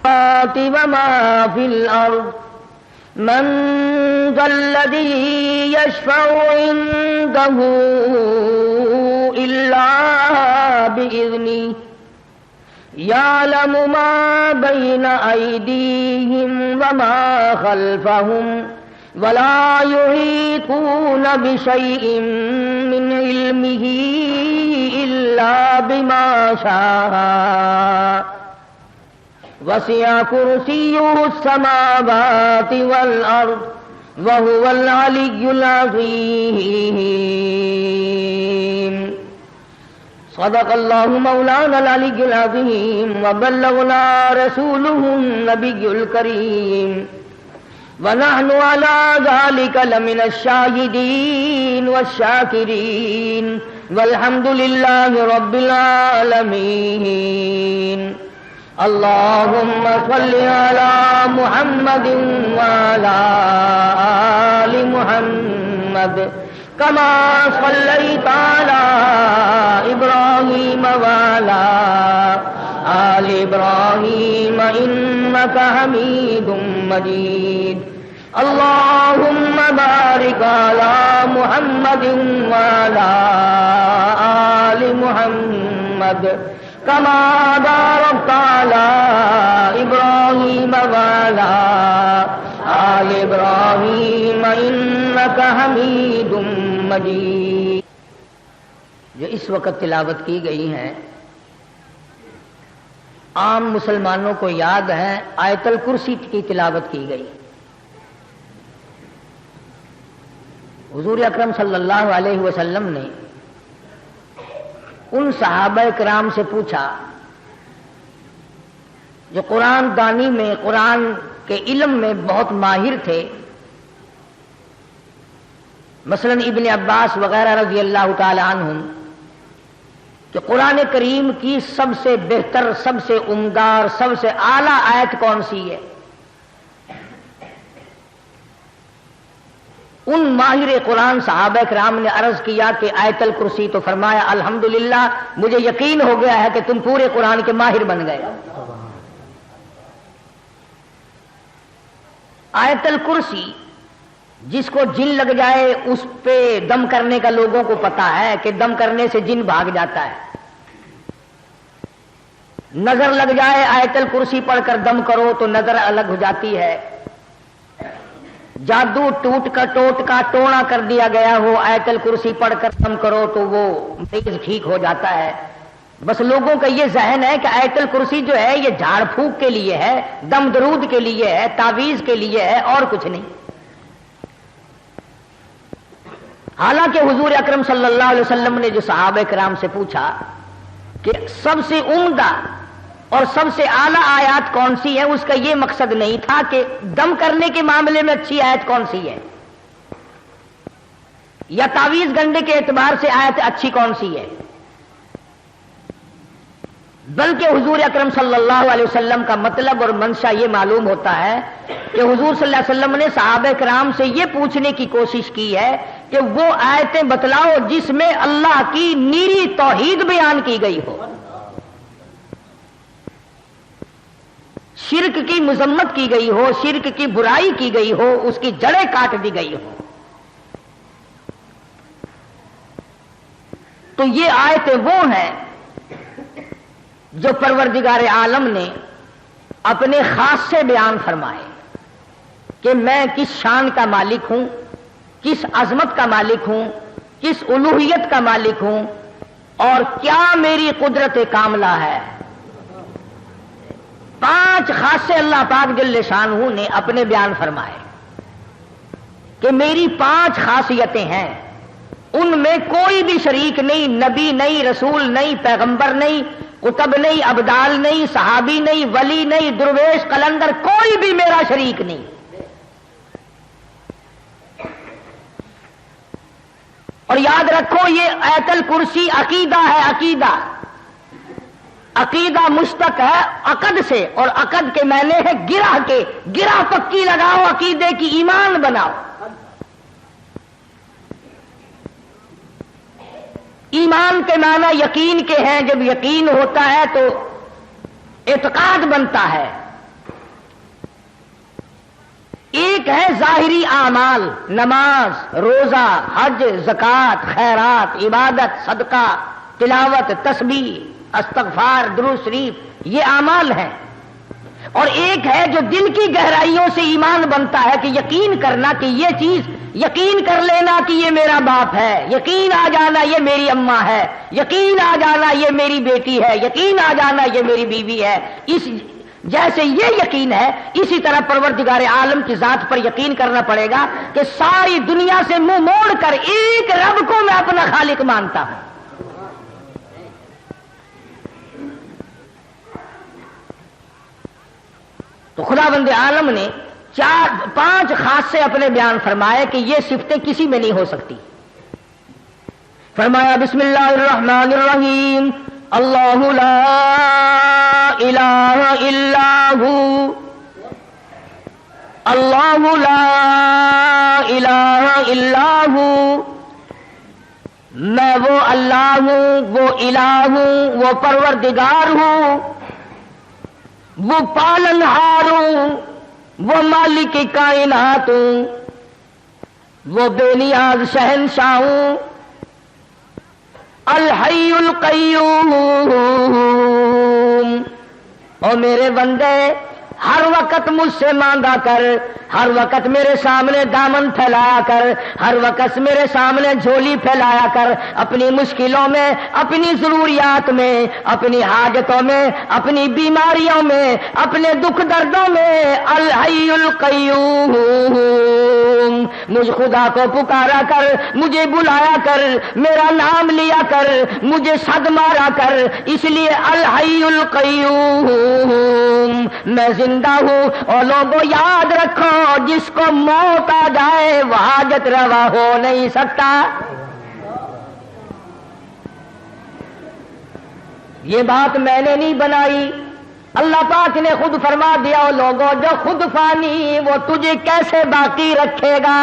وما في الأرض من ذا الذي يشفع عنده إلا بإذنه يعلم ما بين أيديهم وما خلفهم ولا يحيطون بشيء من علمه إلا بما شاء وسع كرسيه السماوات والأرض وهو العلي العظيم صدق الله مولانا العلي العظيم وبلغنا رسوله النبي الكريم ونحن على ذلك لمن الشاهدين والشاكرين والحمد لله رب العالمين اللهم صل على محمد وعلى آل محمد كما صليت على إبراهيم وعلى آل إبراهيم إنك حميد مجيد اللهم بارك على محمد وعلى آل محمد كما باركت على إبراهيم وعلى آل إبراهيم إنك حميد مجيد. جو اس وقت تلاوت کی گئی ہیں عام مسلمانوں کو یاد ہے، آیت الکرسی کی تلاوت کی گئی. حضور اکرم صلی اللہ علیہ وسلم نے ان صحابہ کرام سے پوچھا جو قرآن دانی میں، قرآن کے علم میں بہت ماہر تھے، مثلا ابن عباس وغیرہ رضی اللہ تعالی عنہم، کہ قرآن کریم کی سب سے بہتر، سب سے عمدہ اور سب سے اعلیٰ آیت کون سی ہے؟ ان ماہر قرآن صحابہ کرام نے عرض کیا کہ آیت الکرسی، تو فرمایا الحمدللہ مجھے یقین ہو گیا ہے کہ تم پورے قرآن کے ماہر بن گئے. آیت الکرسی جس کو جن لگ جائے اس پہ دم کرنے کا لوگوں کو پتا ہے کہ دم کرنے سے جن بھاگ جاتا ہے. نظر لگ جائے آیت الکرسی پڑھ کر دم کرو تو نظر الگ ہو جاتی ہے. جادو ٹوٹ کا ٹونا کر دیا گیا ہو، آیت الکرسی پڑھ کر دم کرو تو وہ مریض ٹھیک ہو جاتا ہے. بس لوگوں کا یہ ذہن ہے کہ آیت الکرسی جو ہے یہ جھاڑ پھونک کے لیے ہے، دم درود کے لیے ہے، تعویذ کے لیے ہے، اور کچھ نہیں. حالانکہ حضور اکرم صلی اللہ علیہ وسلم نے جو صحابہ کرام سے پوچھا کہ سب سے عمدہ اور سب سے اعلیٰ آیات کون سی ہے، اس کا یہ مقصد نہیں تھا کہ دم کرنے کے معاملے میں اچھی آیت کون سی ہے یا تعویذ گنڈے کے اعتبار سے آیت اچھی کون سی ہے، بلکہ حضور اکرم صلی اللہ علیہ وسلم کا مطلب اور منشا یہ معلوم ہوتا ہے کہ حضور صلی اللہ علیہ وسلم نے صحابہ کرام سے یہ پوچھنے کی کوشش کی ہے کہ وہ آیتیں بتلاؤ جس میں اللہ کی نیری توحید بیان کی گئی ہو، شرک کی مذمت کی گئی ہو، شرک کی برائی کی گئی ہو، اس کی جڑیں کاٹ دی گئی ہو. تو یہ آیتیں وہ ہیں جو پروردگار عالم نے اپنے خاص سے بیان فرمائے کہ میں کس شان کا مالک ہوں، کس عظمت کا مالک ہوں، کس الوہیت کا مالک ہوں، اور کیا میری قدرت کاملہ ہے. 5 خاصے اللہ پاک جل شانہ نے اپنے بیان فرمائے کہ میری 5 خاصیتیں ہیں، ان میں کوئی بھی شریک نہیں، نبی نہیں، رسول نہیں، پیغمبر نہیں، قطب نہیں، ابدال نہیں، صحابی نہیں، ولی نہیں، درویش، قلندر، کوئی بھی میرا شریک نہیں. اور یاد رکھو یہ آیت الکرسی عقیدہ ہے، عقیدہ مشتق ہے عقد سے، اور عقد کے معنی ہے گرہ کے، گرہ پکی لگاؤ عقیدے کی، ایمان بناؤ. ایمان کے معنی یقین کے ہیں، جب یقین ہوتا ہے تو اعتقاد بنتا ہے، ایک ہے ظاہری اعمال، نماز، روزہ، حج، زکوٰۃ، خیرات، عبادت، صدقہ، تلاوت، تسبیح، استغفار، درود شریف، یہ اعمال ہیں. اور ایک ہے جو دل کی گہرائیوں سے ایمان بنتا ہے کہ یقین کرنا کہ یہ چیز، یقین کر لینا کہ یہ میرا باپ ہے، یقین آ جانا یہ میری اماں ہے، یقین آ جانا یہ میری بیٹی ہے، یقین آ جانا یہ میری بیوی ہے. اس جیسے یہ یقین ہے، اسی طرح پروردگار عالم کی ذات پر یقین کرنا پڑے گا کہ ساری دنیا سے منہ موڑ کر ایک رب کو میں اپنا خالق مانتا ہوں. تو خداوند عالم نے 5 خاصے اپنے بیان فرمائے کہ یہ صفتیں کسی میں نہیں ہو سکتی. فرمایا بسم اللہ الرحمن الرحیم، اللہ لا الہ الا ہو، اللہ لا الہ الا ہو، میں وہ اللہ ہوں، وہ الہ ہوں، وہ پروردگار ہوں، وہ پالنہار ہوں، وہ مالک کائنات ہوں، وہ بے نیاز شہنشاہ ہوں، الحی القیوم. او میرے بندے، ہر وقت مجھ سے مانگا کر، ہر وقت میرے سامنے دامن پھیلایا کر، ہر وقت میرے سامنے جھولی پھیلایا کر، اپنی مشکلوں میں، اپنی ضروریات میں، اپنی حاجتوں میں، اپنی بیماریوں میں، اپنے دکھ دردوں میں. الحی القیوم، مجھ خدا کو پکارا کر، مجھے بلایا کر، میرا نام لیا کر، مجھے صد مارا کر. اس لیے الحی القیوم، میں زندہ ہوں. اور لوگوں یاد رکھو، جس کو موت آ جائے وہ حاجت روا ہو نہیں سکتا. یہ بات میں نے نہیں بنائی، اللہ پاک نے خود فرما دیا. اور لوگوں جو خود فانی، وہ تجھے کیسے باقی رکھے گا؟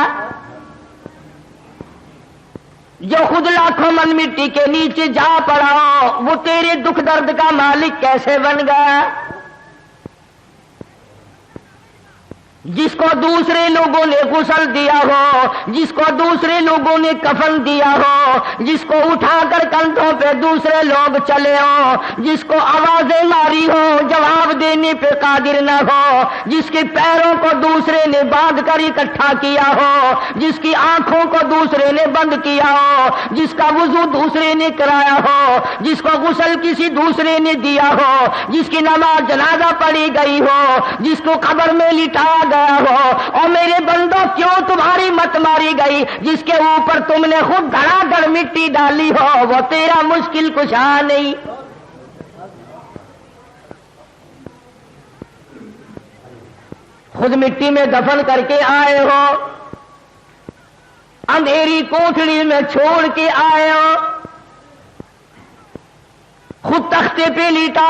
جو خود لاکھوں من مٹی کے نیچے جا پڑا وہ تیرے دکھ درد کا مالک کیسے بن گیا؟ جس کو دوسرے لوگوں نے غسل دیا ہو، جس کو دوسرے لوگوں نے کفن دیا ہو، جس کو اٹھا کر کندھوں پہ دوسرے لوگ چلے ہوں، جس کو آوازیں ماری ہو جواب دینے پہ قادر نہ ہو، جس کے پیروں کو دوسرے نے باندھ کر اکٹھا کیا ہو، جس کی آنکھوں کو دوسرے نے بند کیا ہو، جس کا وضو دوسرے نے کرایا ہو، جس کو غسل کسی دوسرے نے دیا ہو، جس کی نماز جنازہ پڑھی گئی ہو، جس کو قبر میں لٹایا گیا ہو. اور میرے بندوں کیوں تمہاری مت ماری گئی؟ جس کے اوپر تم نے خود دھڑا دھڑ مٹی ڈالی ہو وہ تیرا مشکل کشا نہیں. خود مٹی میں دفن کر کے آئے ہو، اندھیری کوٹھڑی میں چھوڑ کے آئے ہو، خود تختے پہ لیٹا،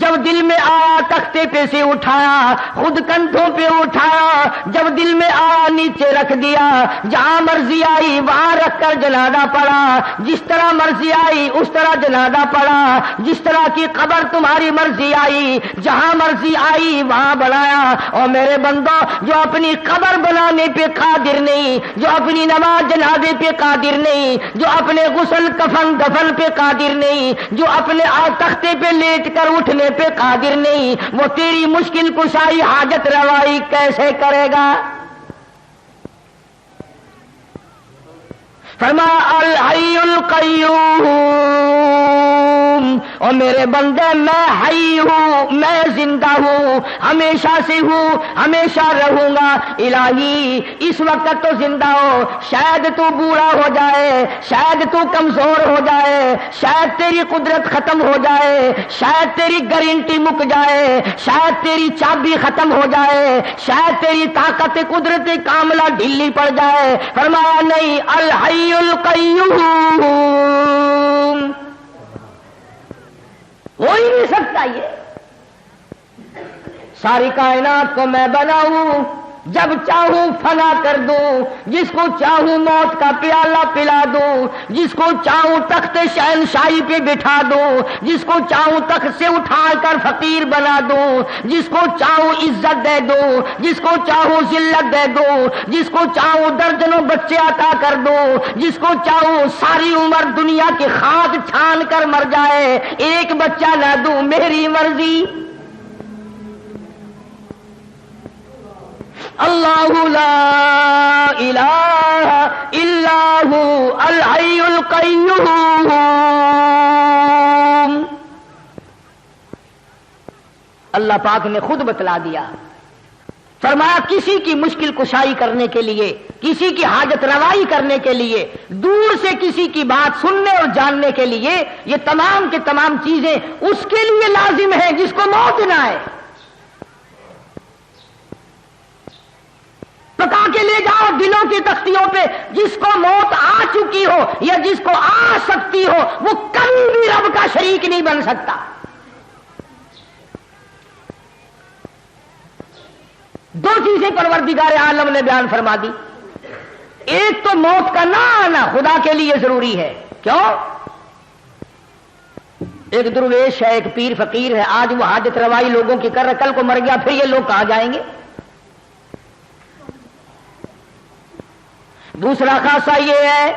جب دل میں آیا تختے پہ سے اٹھایا، خود کندھوں پہ اٹھایا، جب دل میں آیا نیچے رکھ دیا، جہاں مرضی آئی وہاں رکھ کر جنازہ پڑا، جس طرح مرضی آئی اس طرح جنازہ پڑا، جس طرح کی قبر تمہاری مرضی آئی جہاں مرضی آئی وہاں بنایا. اور میرے بندوں جو اپنی قبر بنانے پہ قادر نہیں، جو اپنی نماز جنازے پہ قادر نہیں، جو اپنے غسل کفن دفن پہ قادر نہیں، جو اپنے تختے پہ لیٹ کر اٹھنے پہ قادر نہیں، وہ تیری مشکل کشائی حاجت روائی کیسے کرے گا؟ فرمایا الحی القیوم. اور میرے بندے میں حی ہوں، میں زندہ ہوں، ہمیشہ سے ہوں، ہمیشہ رہوں گا. الہی اس وقت تو زندہ ہو، شاید تو بوڑھا ہو جائے، شاید تو کمزور ہو جائے، شاید تیری قدرت ختم ہو جائے، شاید تیری گارنٹی مک جائے، شاید تیری چابی ختم ہو جائے، شاید تیری طاقت قدرت کاملہ ڈھیلی پڑ جائے. فرمایا نہیں، الحی القیوم، ہو ہی نہیں سکتا. یہ ساری کائنات کو میں بناؤں، جب چاہوں فنا کر دوں، جس کو چاہوں موت کا پیالہ پلا دوں، جس کو چاہوں تخت شہنشاہی پہ بٹھا دوں، جس کو چاہوں تخت سے اٹھا کر فقیر بنا دوں، جس کو چاہوں عزت دے دوں، جس کو چاہوں ذلت دے دوں، جس کو چاہوں درجنوں بچے عطا کر دوں، جس کو چاہوں ساری عمر دنیا کی خاک چھان کر مر جائے، ایک بچہ نہ دوں، میری مرضی۔ اللہ لا الہ الا ہو الحی القیوم۔ اللہ پاک نے خود بتلا دیا، فرمایا کسی کی مشکل کشائی کرنے کے لیے، کسی کی حاجت روائی کرنے کے لیے، دور سے کسی کی بات سننے اور جاننے کے لیے، یہ تمام کے تمام چیزیں اس کے لیے لازم ہیں جس کو موت نہ آئے۔ پکا کے لے جاؤ دلوں کی تختیوں پہ، جس کو موت آ چکی ہو یا جس کو آ سکتی ہو وہ کبھی بھی رب کا شریک نہیں بن سکتا۔ دو چیزیں پروردگار عالم نے بیان فرما دی، ایک تو موت کا نہ آنا خدا کے لیے ضروری ہے۔ کیوں؟ ایک درویش ہے، ایک پیر فقیر ہے، آج وہ حاجت روائی لوگوں کی کر رہا، کل کو مر گیا، پھر یہ لوگ کہاں جائیں گے؟ دوسرا خاصہ یہ ہے،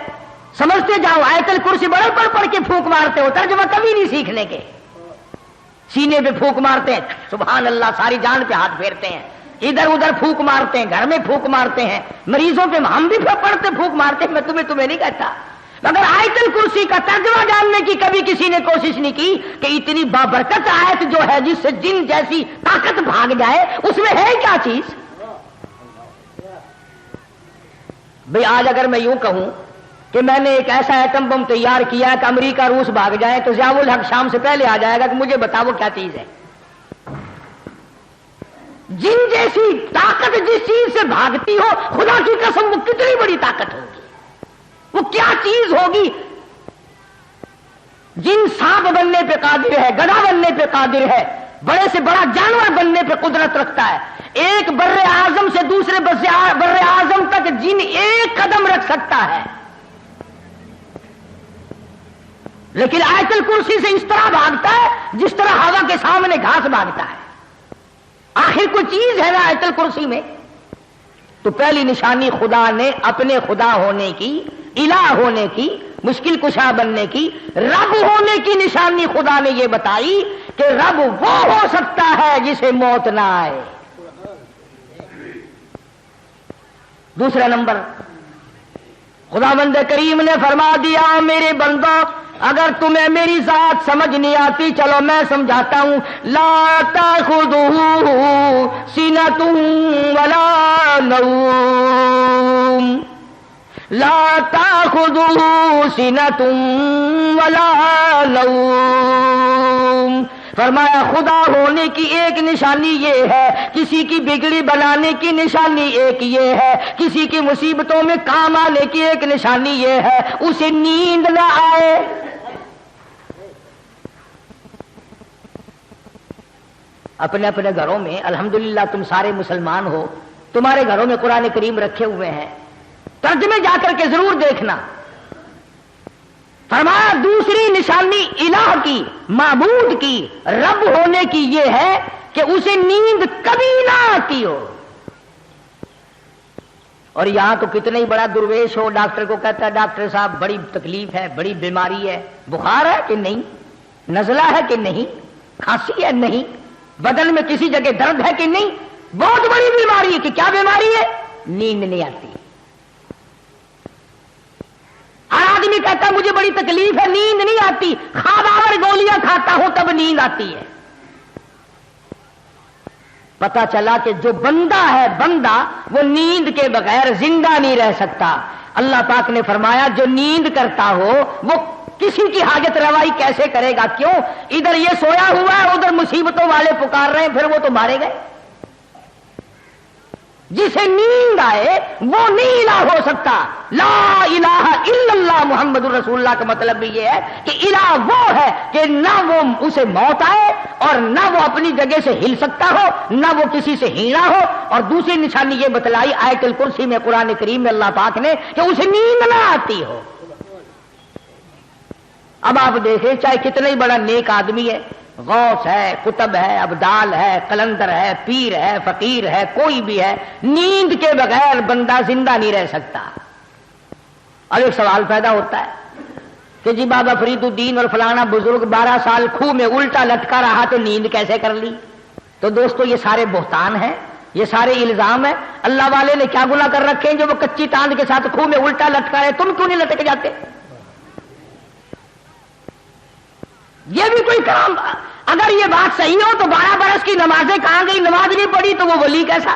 سمجھتے جاؤ آیت الکرسی بڑے پڑھ کے پھونک مارتے ہو، ترجمہ کبھی نہیں سیکھنے کے، سینے پہ پھونک مارتے ہیں، سبحان اللہ، ساری جان پہ ہاتھ پھیرتے ہیں، ادھر ادھر پھونک مارتے ہیں، گھر میں پھونک مارتے ہیں، مریضوں پہ ہم بھی پڑھتے پھونک مارتے ہیں، میں تمہیں نہیں کہتا، مگر آیت الکرسی کا ترجمہ جاننے کی کبھی کسی نے کوشش نہیں کی کہ اتنی بابرکت آیت جو ہے جس سے جن جیسی طاقت بھاگ جائے، اس میں ہے کیا چیز؟ بھئی آج اگر میں یوں کہوں کہ میں نے ایک ایسا ایٹم بم تیار کیا کہ امریکہ روس بھاگ جائے تو ضیاء الحق شام سے پہلے آ جائے گا کہ مجھے بتاؤ کیا چیز ہے۔ جن جیسی طاقت جس چیز سے بھاگتی ہو، خدا کی قسم وہ کتنی بڑی طاقت ہوگی، وہ کیا چیز ہوگی؟ جن سانپ بننے پہ قادر ہے، گدھا بننے پہ قادر ہے، بڑے سے بڑا جانور بننے پہ قدرت رکھتا ہے، ایک بر اعظم سے دوسرے بر اعظم تک جن ایک قدم رکھ سکتا ہے، لیکن آیت الکرسی سے اس طرح بھاگتا ہے جس طرح ہوا کے سامنے گھاس بھاگتا ہے۔ آخر کوئی چیز ہے نا آیت الکرسی میں؟ تو پہلی نشانی خدا نے اپنے خدا ہونے کی، الہ ہونے کی، مشکل کشا بننے کی، رب ہونے کی نشانی خدا نے یہ بتائی کہ رب وہ ہو سکتا ہے جسے موت نہ آئے۔ دوسرا نمبر، خداوند کریم نے فرما دیا میرے بندو اگر تمہیں میری ذات سمجھ نہیں آتی چلو میں سمجھاتا ہوں، لا تاخذہ سینۃ ولا نوم، لا تاخذہ سینۃ ولا نوم۔ فرمایا خدا ہونے کی ایک نشانی یہ ہے، کسی کی بگڑی بنانے کی نشانی ایک یہ ہے، کسی کی مصیبتوں میں کام آنے کی ایک نشانی یہ ہے اسے نیند نہ آئے۔ اپنے اپنے گھروں میں الحمدللہ تم سارے مسلمان ہو، تمہارے گھروں میں قرآن کریم رکھے ہوئے ہیں، ترجمے جا کر کے ضرور دیکھنا۔ فرمایا دوسری نشانی الہ کی، معبود کی، رب ہونے کی یہ ہے کہ اسے نیند کبھی نہ آتی ہو۔ اور یہاں تو کتنے ہی بڑا درویش ہو، ڈاکٹر کو کہتا ہے ڈاکٹر صاحب بڑی تکلیف ہے، بڑی بیماری ہے، بخار ہے کہ نہیں، نزلہ ہے کہ نہیں، کھانسی ہے نہیں، بدن میں کسی جگہ درد ہے کہ نہیں، بہت بڑی بیماری ہے کہ کیا بیماری ہے؟ نیند نہیں آتی۔ ہر آدمی کہتا ہے مجھے بڑی تکلیف ہے، نیند نہیں آتی، خواب آور گولیاں کھاتا ہوں تب نیند آتی ہے۔ پتا چلا کہ جو بندہ ہے، بندہ وہ نیند کے بغیر زندہ نہیں رہ سکتا۔ اللہ پاک نے فرمایا جو نیند کرتا ہو وہ کسی کی حاجت روائی کیسے کرے گا؟ کیوں؟ ادھر یہ سویا ہوا ہے، ادھر مصیبتوں والے پکار رہے ہیں، پھر وہ تو مارے گئے۔ جسے نیند آئے وہ نہیں الہ ہو سکتا. لا الہ الا اللہ محمد الرسول اللہ کا مطلب بھی یہ ہے کہ الہ وہ ہے کہ نہ وہ اسے موت آئے اور نہ وہ اپنی جگہ سے ہل سکتا ہو, نہ وہ کسی سے ہینا ہو. اور دوسری نشانی یہ بتلائی آیت الکرسی میں قرآن کریم میں اللہ پاک نے کہ اسے نیند نہ آتی ہو. اب آپ دیکھیں چاہے کتنا ہی بڑا نیک آدمی ہے, غوث ہے, قطب ہے, ابدال ہے, قلندر ہے, پیر ہے, فقیر ہے, کوئی بھی ہے, نیند کے بغیر بندہ زندہ نہیں رہ سکتا. اور ایک سوال پیدا ہوتا ہے کہ جی بابا فرید الدین اور فلانا بزرگ 12 سال کھوہ میں الٹا لٹکا رہا تو نیند کیسے کر لی؟ تو دوستو یہ سارے بہتان ہیں, یہ سارے الزام ہیں. اللہ والے نے کیا گناہ کر رکھے ہیں جو وہ کچی تاند کے ساتھ کھوہ میں الٹا لٹکا رہے؟ تم کیوں نہیں لٹک جاتے؟ یہ بھی کوئی کام. اگر یہ بات صحیح ہو تو 12 برس کی نمازیں کہاں گئی؟ نماز نہیں پڑھی تو وہ ولی کیسا؟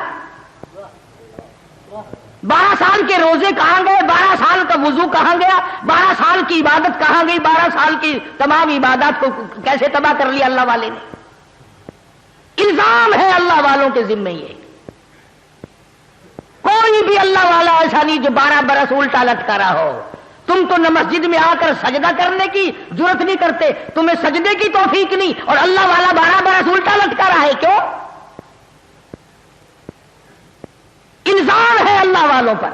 12 سال کے روزے کہاں گئے؟ 12 سال کا وضو کہاں گیا؟ 12 سال کی عبادت کہاں گئی؟ 12 سال کی تمام عبادات کو کیسے تباہ کر لیا اللہ والے نے؟ الزام ہے اللہ والوں کے ذمہ. یہ کوئی بھی اللہ والا ایسا نہیں جو 12 برس الٹا لٹکا رہا ہو. تم تو نہ مسجد میں آ کر سجدہ کرنے کی ضرورت نہیں کرتے, تمہیں سجدے کی توفیق نہیں, اور اللہ والا 12 برس الٹا لٹکا رہا ہے. کیوں؟ الزام ہے اللہ والوں پر.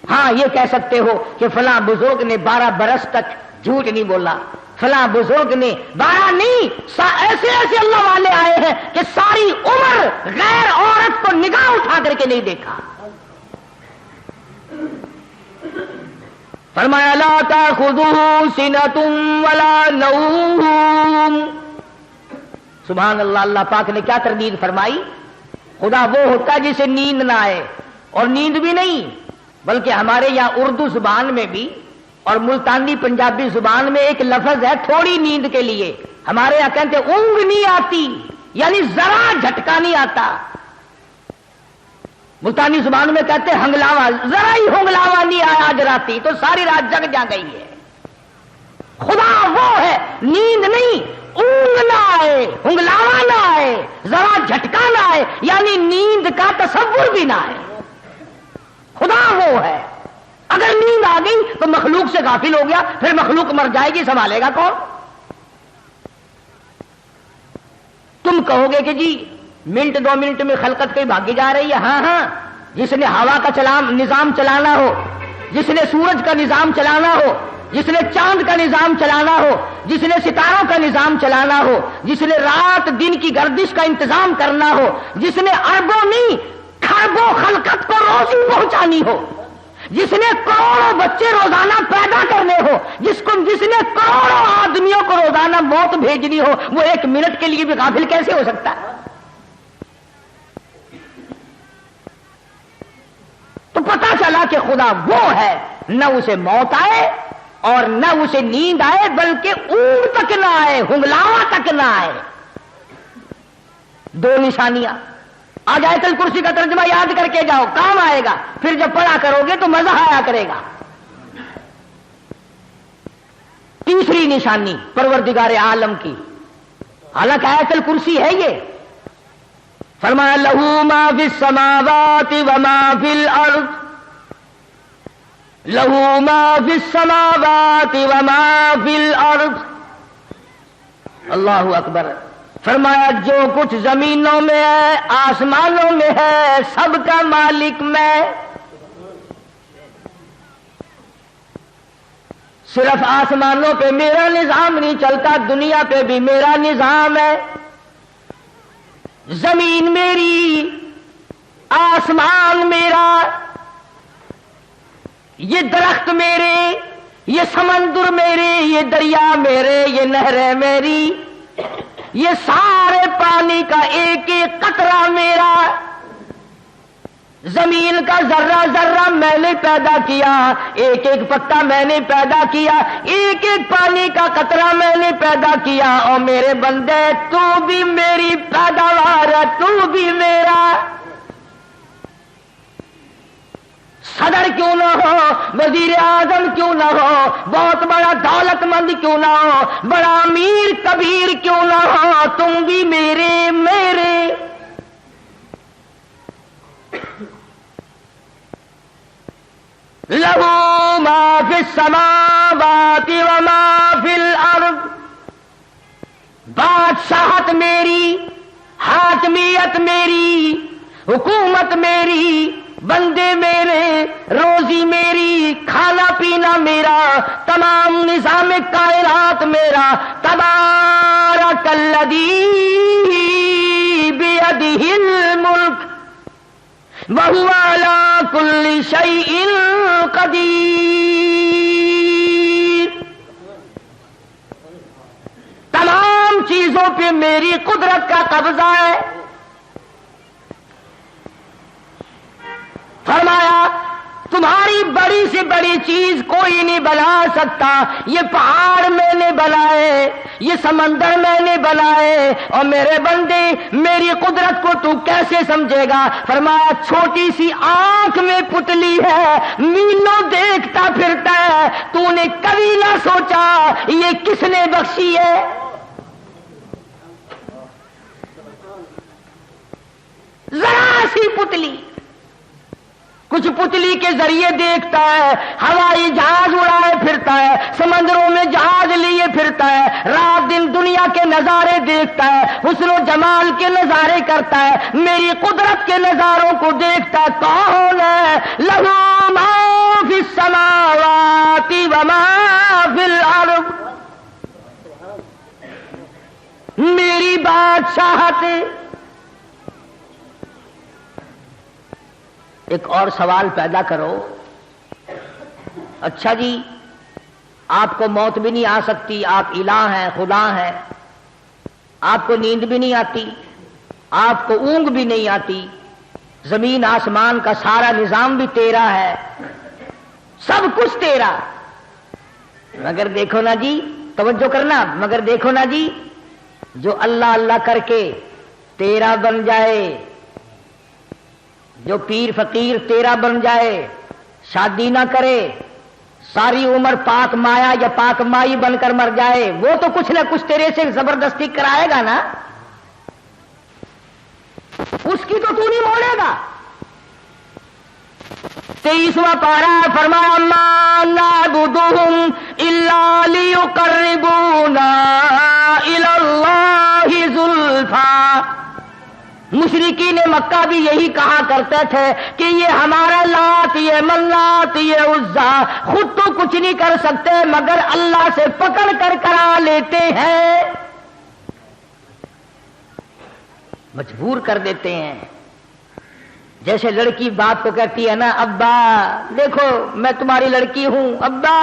ہاں یہ کہہ سکتے ہو کہ فلاں بزرگ نے 12 برس تک جھوٹ نہیں بولا, فلاں بزرگ نے 12 نہیں, ایسے ایسے اللہ والے آئے ہیں کہ ساری عمر غیر عورت کو نگاہ اٹھا کر کے نہیں دیکھا. فرمایا لا تأخذه سنة ولا نوم. سبحان اللہ. اللہ پاک نے کیا تردید فرمائی؟ خدا وہ ہوتا ہے جسے نیند نہ آئے, اور نیند بھی نہیں بلکہ ہمارے یہاں اردو زبان میں بھی اور ملتانی پنجابی زبان میں ایک لفظ ہے تھوڑی نیند کے لیے. ہمارے یہاں کہتے ہیں اونگ نہیں آتی, یعنی ذرا جھٹکا نہیں آتا. ملتانی زبان میں کہتے ہیں ہنگلاوا, ذرا ہی ہنگلاوا نہیں آیا آج راتی تو ساری رات جگ جا گئی ہے. خدا وہ ہے, نیند نہیں, اونگ نہ آئے, ہنگلاوا نہ آئے, ذرا جھٹکا نہ آئے, یعنی نیند کا تصور بھی نہ آئے. خدا وہ ہے. اگر نیند آ گئی تو مخلوق سے غافل ہو گیا, پھر مخلوق مر جائے گی, سنبھالے گا کون؟ تم کہو گے کہ جی منٹ 2 منٹ میں خلقت کہیں بھاگی جا رہی ہے. ہاں ہاں, جس نے ہوا کا نظام چلانا ہو, جس نے سورج کا نظام چلانا ہو, جس نے چاند کا نظام چلانا ہو, جس نے ستاروں کا نظام چلانا ہو, جس نے رات دن کی گردش کا انتظام کرنا ہو, جس نے اربوں نہیں کھربوں خلقت کو روزی پہنچانی ہو, جس نے کروڑوں بچے روزانہ پیدا کرنے ہو, جس نے کروڑوں آدمیوں کو روزانہ موت بھیجنی ہو, وہ 1 منٹ کے لیے بھی غافل کیسے ہو سکتا ہے؟ تو پتا چلا کہ خدا وہ ہے, نہ اسے موت آئے اور نہ اسے نیند آئے, بلکہ اونگ تک نہ آئے, ہنگلاوا تک نہ آئے. 2 نشانیاں. آج آیت الکرسی کا ترجمہ یاد کر کے جاؤ, کام آئے گا. پھر جب پڑھا کرو گے تو مزہ آیا کرے گا. تیسری نشانی پروردگار عالم کی, حالانکہ آیت الکرسی ہے یہ. فرمایا لہو ما فی السماوات وما فی الارض, لہو ما فی السماوات وما فی الارض. اللہ اکبر. فرمایا جو کچھ زمینوں میں ہے, آسمانوں میں ہے, سب کا مالک میں. صرف آسمانوں پہ میرا نظام نہیں چلتا, دنیا پہ بھی میرا نظام ہے. زمین میری, آسمان میرا, یہ درخت میرے, یہ سمندر میرے, یہ دریا میرے, یہ نہریں میری, یہ سارے پانی کا ایک ایک قطرہ میرا. زمین کا ذرہ ذرہ میں نے پیدا کیا, ایک ایک پتا میں نے پیدا کیا, ایک ایک پانی کا قطرہ میں نے پیدا کیا. اور میرے بندے تو بھی میری پیداوار ہے, تو بھی میرا. صدر کیوں نہ ہو, وزیر اعظم کیوں نہ ہو, بہت بڑا دولت مند کیوں نہ ہو, بڑا امیر کبیر کیوں نہ ہو, تم بھی میرے. السماوات وما فی الارض، بادشاہت میری، حاکمیت میری، حکومت میری، بندے میرے، روزی میری، کھانا پینا میرا، تمام نظام کائنات میرا۔ تبارک الذی بیدہ الملک وہو علی کل شیء قدیر۔ تمام چیزوں پہ میری قدرت کا قبضہ ہے۔ فرمایا تمہاری بڑی سے بڑی چیز کوئی نہیں بنا سکتا، یہ پہاڑ میں نے بنائے، یہ سمندر میں نے بنائے، اور میرے بندے میری قدرت کو تو کیسے سمجھے گا؟ فرمایا چھوٹی سی آنکھ میں پتلی ہے، میلوں دیکھتا پھرتا ہے، تو نے کبھی نہ سوچا یہ کس نے بخشی ہے؟ ذرا سی پتلی، کچھ پتلی کے ذریعے دیکھتا ہے، ہوائی جہاز اڑائے پھرتا ہے، سمندروں میں جہاز لیے پھرتا ہے، رات دن دنیا کے نظارے دیکھتا ہے، حسن و جمال کے نظارے کرتا ہے، میری قدرت کے نظاروں کو دیکھتا ہے۔ کون ہے؟ لہو ما فی السماوات وما فی الارض، میری بادشاہت۔ ایک اور سوال پیدا کرو، اچھا جی آپ کو موت بھی نہیں آ سکتی، آپ الہ ہیں، خدا ہیں، آپ کو نیند بھی نہیں آتی، آپ کو اونگ بھی نہیں آتی، زمین آسمان کا سارا نظام بھی تیرا ہے، سب کچھ تیرا، مگر دیکھو نا جی، توجہ کرنا، مگر دیکھو نا جی، جو اللہ اللہ کر کے تیرا بن جائے، جو پیر فقیر تیرا بن جائے، شادی نہ کرے، ساری عمر پاک مایا یا پاک مائی بن کر مر جائے، وہ تو کچھ نہ کچھ تیرے سے زبردستی کرائے گا نا، اس کی تو نہیں موڑے گا۔ 23واں پارہ فرمایا ما نعبدهم الا لیقربونا الی اللہ زلفی۔ مشرکین مکہ بھی یہی کہا کرتے تھے کہ یہ ہمارا لات، یہ منات، یہ عزا خود تو کچھ نہیں کر سکتے مگر اللہ سے پکڑ کر کرا لیتے ہیں، مجبور کر دیتے ہیں۔ جیسے لڑکی باپ کو کہتی ہے نا، ابا دیکھو میں تمہاری لڑکی ہوں، ابا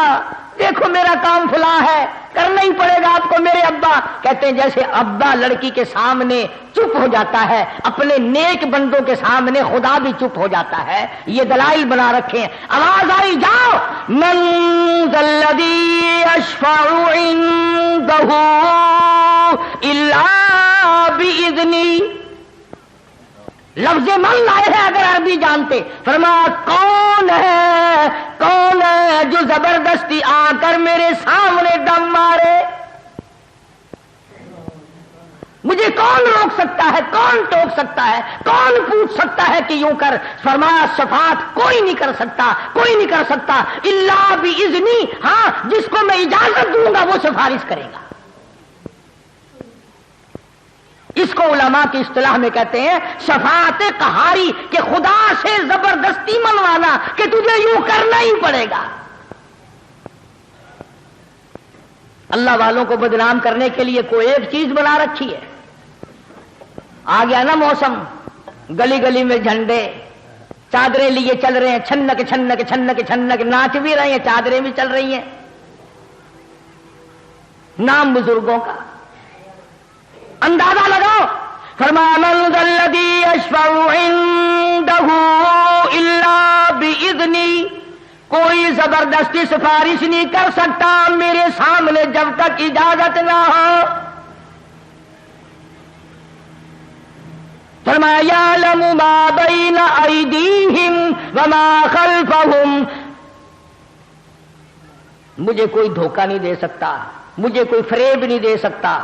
دیکھو میرا کام فلاں ہے، کرنا ہی پڑے گا آپ کو میرے ابا۔ کہتے ہیں جیسے ابا لڑکی کے سامنے چپ ہو جاتا ہے، اپنے نیک بندوں کے سامنے خدا بھی چپ ہو جاتا ہے۔ یہ دلائل بنا رکھے ہیں۔ آواز آئی جاؤ، من ذا الذی یشفع عنده الا باذنہ۔ لفظ من لائے ہیں اگر عربی جانتے، فرمایا کون ہے جو زبردستی آ کر میرے سامنے دم مارے؟ مجھے کون روک سکتا ہے، کون ٹوک سکتا ہے، کون پوچھ سکتا ہے کہ یوں کر؟ فرمایا شفاعت کوئی نہیں کر سکتا، کوئی نہیں کر سکتا الا باذنی، ہاں جس کو میں اجازت دوں گا وہ سفارش کرے گا۔ اس کو علماء کی اصطلاح میں کہتے ہیں شفاعت قہاری، کہ خدا سے زبردستی منوانا کہ تجھے یوں کرنا ہی پڑے گا۔ اللہ والوں کو بدنام کرنے کے لیے کوئی ایک چیز بنا رکھی ہے۔ آ گیا نا موسم، گلی گلی میں جھنڈے، چادریں لیے چل رہے ہیں، چھنک چھنک چھنک چھنک، ناچ بھی رہے ہیں، چادریں بھی چل رہی ہیں، نام بزرگوں کا اندازہ لگاؤ۔ فرمایا من ذا الذی یشفع عنده الا باذنی، کوئی زبردستی سفارش نہیں کر سکتا میرے سامنے جب تک اجازت نہ ہو۔ فرمایا یعلم ما بین ایدیہم وما خلفہم، مجھے کوئی دھوکہ نہیں دے سکتا، مجھے کوئی فریب نہیں دے سکتا،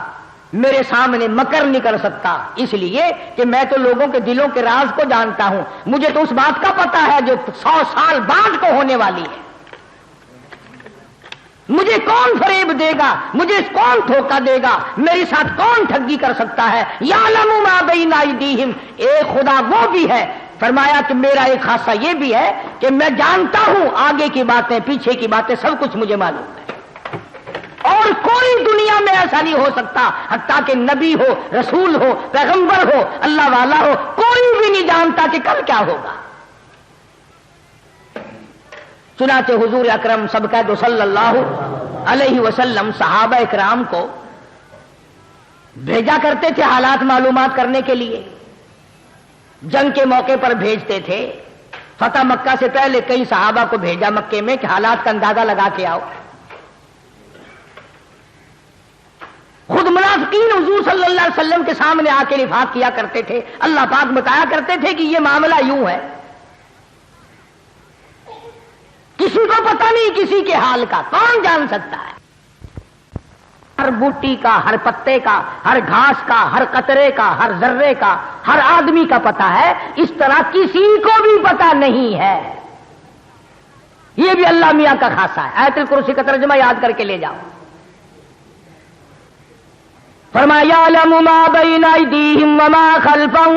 میرے سامنے مکر نہیں کر سکتا، اس لیے کہ میں تو لوگوں کے دلوں کے راز کو جانتا ہوں، مجھے تو اس بات کا پتا ہے جو 100 سال بعد کو ہونے والی ہے۔ مجھے کون فریب دے گا، مجھے کون دھوکہ دے گا، میرے ساتھ کون ٹھگی کر سکتا ہے؟ یعلم ما بین ایدیہم، ایک خدا وہ بھی ہے، فرمایا کہ میرا ایک خاصہ یہ بھی ہے کہ میں جانتا ہوں آگے کی باتیں پیچھے کی باتیں سب کچھ مجھے معلوم ہے، اور کوئی دنیا میں ایسا نہیں ہو سکتا، حتیٰ کہ نبی ہو، رسول ہو، پیغمبر ہو، اللہ والا ہو، کوئی بھی نہیں جانتا کہ کل کیا ہوگا۔ چنانچہ حضور اکرم سبقہ صلی اللہ علیہ وسلم صحابہ اکرام کو بھیجا کرتے تھے حالات معلومات کرنے کے لیے، جنگ کے موقع پر بھیجتے تھے۔ فتح مکہ سے پہلے کئی صحابہ کو بھیجا مکے میں کہ حالات کا اندازہ لگا کے آؤ۔ خود منافقین حضور صلی اللہ علیہ وسلم کے سامنے آ کے نفاق کیا کرتے تھے، اللہ پاک بتایا کرتے تھے کہ یہ معاملہ یوں ہے، کسی کو پتہ نہیں کسی کے حال کا، کون جان سکتا ہے؟ ہر بوٹی کا، ہر پتے کا، ہر گھاس کا، ہر قطرے کا، ہر ذرے کا، ہر آدمی کا پتہ ہے، اس طرح کسی کو بھی پتہ نہیں ہے۔ یہ بھی اللہ میاں کا خاصہ ہے۔ آیت الکرسی کا ترجمہ یاد کر کے لے جاؤ۔ فرمایا یعلم ما بین ایدیہم وما خلفہم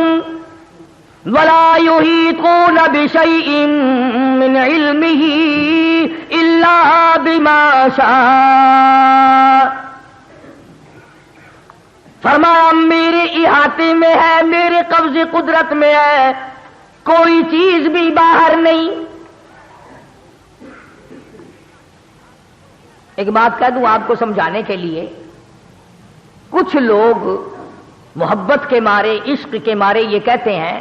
ولا یحیطون بشیء من علمہ الا بما شاء۔ فرمایا میرے احاطے میں ہے، میرے قبض قدرت میں ہے، کوئی چیز بھی باہر نہیں۔ ایک بات کہہ دوں آپ کو سمجھانے کے لیے، کچھ لوگ محبت کے مارے، عشق کے مارے یہ کہتے ہیں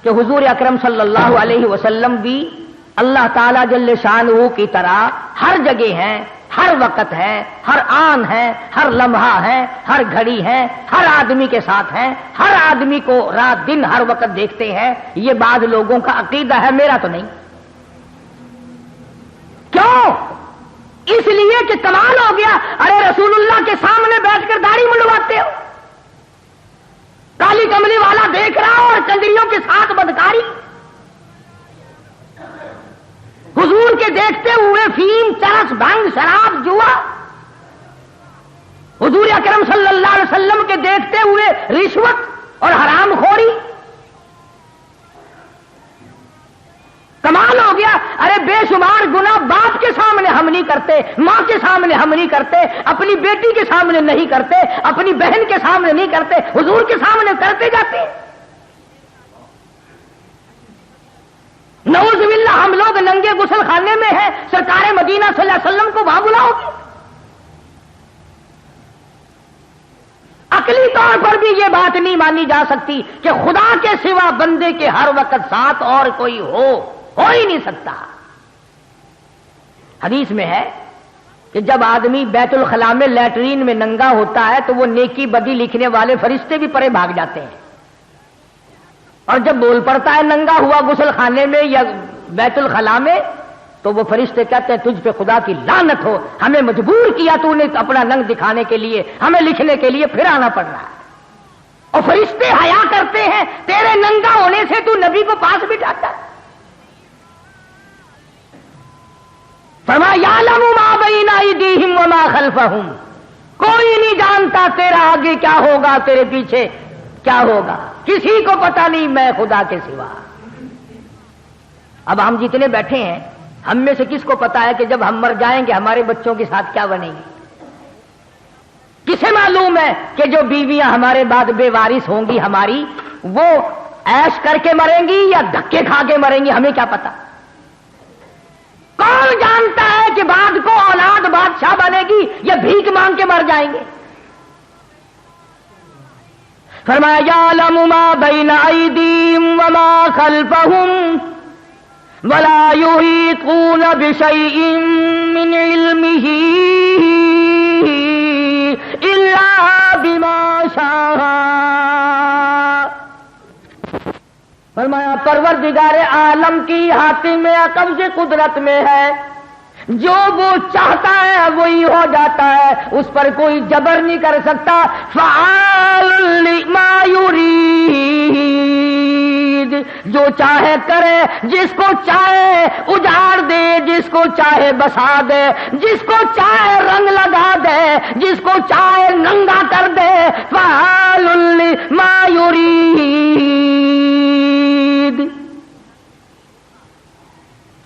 کہ حضور اکرم صلی اللہ علیہ وسلم بھی اللہ تعالیٰ جل شانہ کی طرح ہر جگہ ہیں، ہر وقت ہے، ہر آن ہے، ہر لمحہ ہے، ہر گھڑی ہے، ہر آدمی کے ساتھ ہیں، ہر آدمی کو رات دن ہر وقت دیکھتے ہیں۔ یہ بعض لوگوں کا عقیدہ ہے، میرا تو نہیں۔ کیوں؟ اس لیے کہ کمال ہو گیا، ارے رسول اللہ کے سامنے بیٹھ کر داڑھی منڈواتے ہو، کالی کملی والا دیکھ رہا ہو اور چندریوں کے ساتھ بدکاری، حضور کے دیکھتے ہوئے فیم، چرس، بھنگ، شراب، جوا، حضور اکرم صلی اللہ علیہ وسلم کے دیکھتے ہوئے رشوت اور حرام خوری۔ کمال ہو گیا، ارے بے شمار گناہ باپ کے سامنے ہم نہیں کرتے، ماں کے سامنے ہم نہیں کرتے، اپنی بیٹی کے سامنے نہیں کرتے، اپنی بہن کے سامنے نہیں کرتے، حضور کے سامنے کرتے جاتے ہیں۔ نعوذ باللہ ہم لوگ ننگے غسل خانے میں ہیں، سرکار مدینہ صلی اللہ علیہ وسلم کو وہاں بلاؤ گے؟ عقلی طور پر بھی یہ بات نہیں مانی جا سکتی کہ خدا کے سوا بندے کے ہر وقت ساتھ اور کوئی ہو ہی نہیں سکتا۔ حدیث میں ہے کہ جب آدمی بیت الخلاء میں لیٹرین میں ننگا ہوتا ہے تو وہ نیکی بدی لکھنے والے فرشتے بھی پرے بھاگ جاتے ہیں، اور جب بول پڑتا ہے ننگا ہوا غسل خانے میں یا بیت الخلاء میں تو وہ فرشتے کہتے ہیں تجھ پہ خدا کی لعنت ہو، ہمیں مجبور کیا تو نے اپنا ننگ دکھانے کے لیے، ہمیں لکھنے کے لیے پھر آنا پڑ رہا ہے۔ اور فرشتے حیا کرتے ہیں تیرے ننگا ہونے سے، تو نبی کو پاس بٹھاتا ہے۔ فرمایا یعلم ما بین ایدیہم وما خلفہم، کوئی نہیں جانتا تیرا آگے کیا ہوگا، تیرے پیچھے کیا ہوگا، کسی کو پتا نہیں میں خدا کے سوا۔ اب ہم جتنے بیٹھے ہیں ہم میں سے کس کو پتا ہے کہ جب ہم مر جائیں گے ہمارے بچوں کے ساتھ کیا بنے گی؟ کسے معلوم ہے کہ جو بیویاں ہمارے بعد بے وارث ہوں گی ہماری، وہ عیش کر کے مریں گی یا دھکے کھا کے مریں گی؟ ہمیں کیا پتا؟ کون جانتا ہے کہ بعد کو اولاد بادشاہ بنے گی یا بھیک مانگ کے مر جائیں گے؟ فرمایا یعلم ما بین ایدیہم وما خلفہم ولا یحیطون بشیء من علمہ الا بما شاء۔ فرمایا پروردگار عالم کی ہاتھ میں، قبض قدرت میں ہے، جو وہ چاہتا ہے وہی ہو جاتا ہے، اس پر کوئی جبر نہیں کر سکتا۔ فعال لما یرید، جو چاہے کرے جس کو چاہے اجاڑ دے جس کو چاہے بسا دے جس کو چاہے رنگ لگا دے جس کو چاہے ننگا کر دے فعال لما یرید.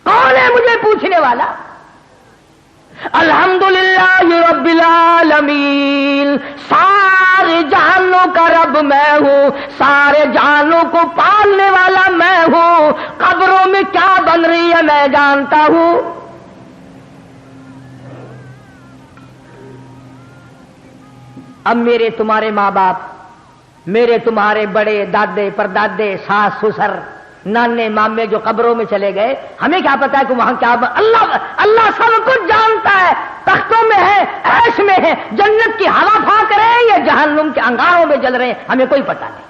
کون ہے مجھے پوچھنے والا؟ الحمدللہ رب العالمین. سارے جہانوں کا رب میں ہوں, سارے جہانوں کو پالنے والا میں ہوں. قبروں میں کیا بن رہی ہے میں جانتا ہوں. اب میرے تمہارے ماں باپ, میرے تمہارے بڑے دادے پردادے ساس سسر نانے مامے جو قبروں میں چلے گئے, ہمیں کیا پتا ہے کہ وہاں کیا اللہ سب کچھ جانتا ہے. تختوں میں ہے, عیش میں ہے, جنت کی ہوا پھونک رہے ہیں یا جہنم کے انگاروں میں جل رہے ہیں, ہمیں کوئی پتا نہیں.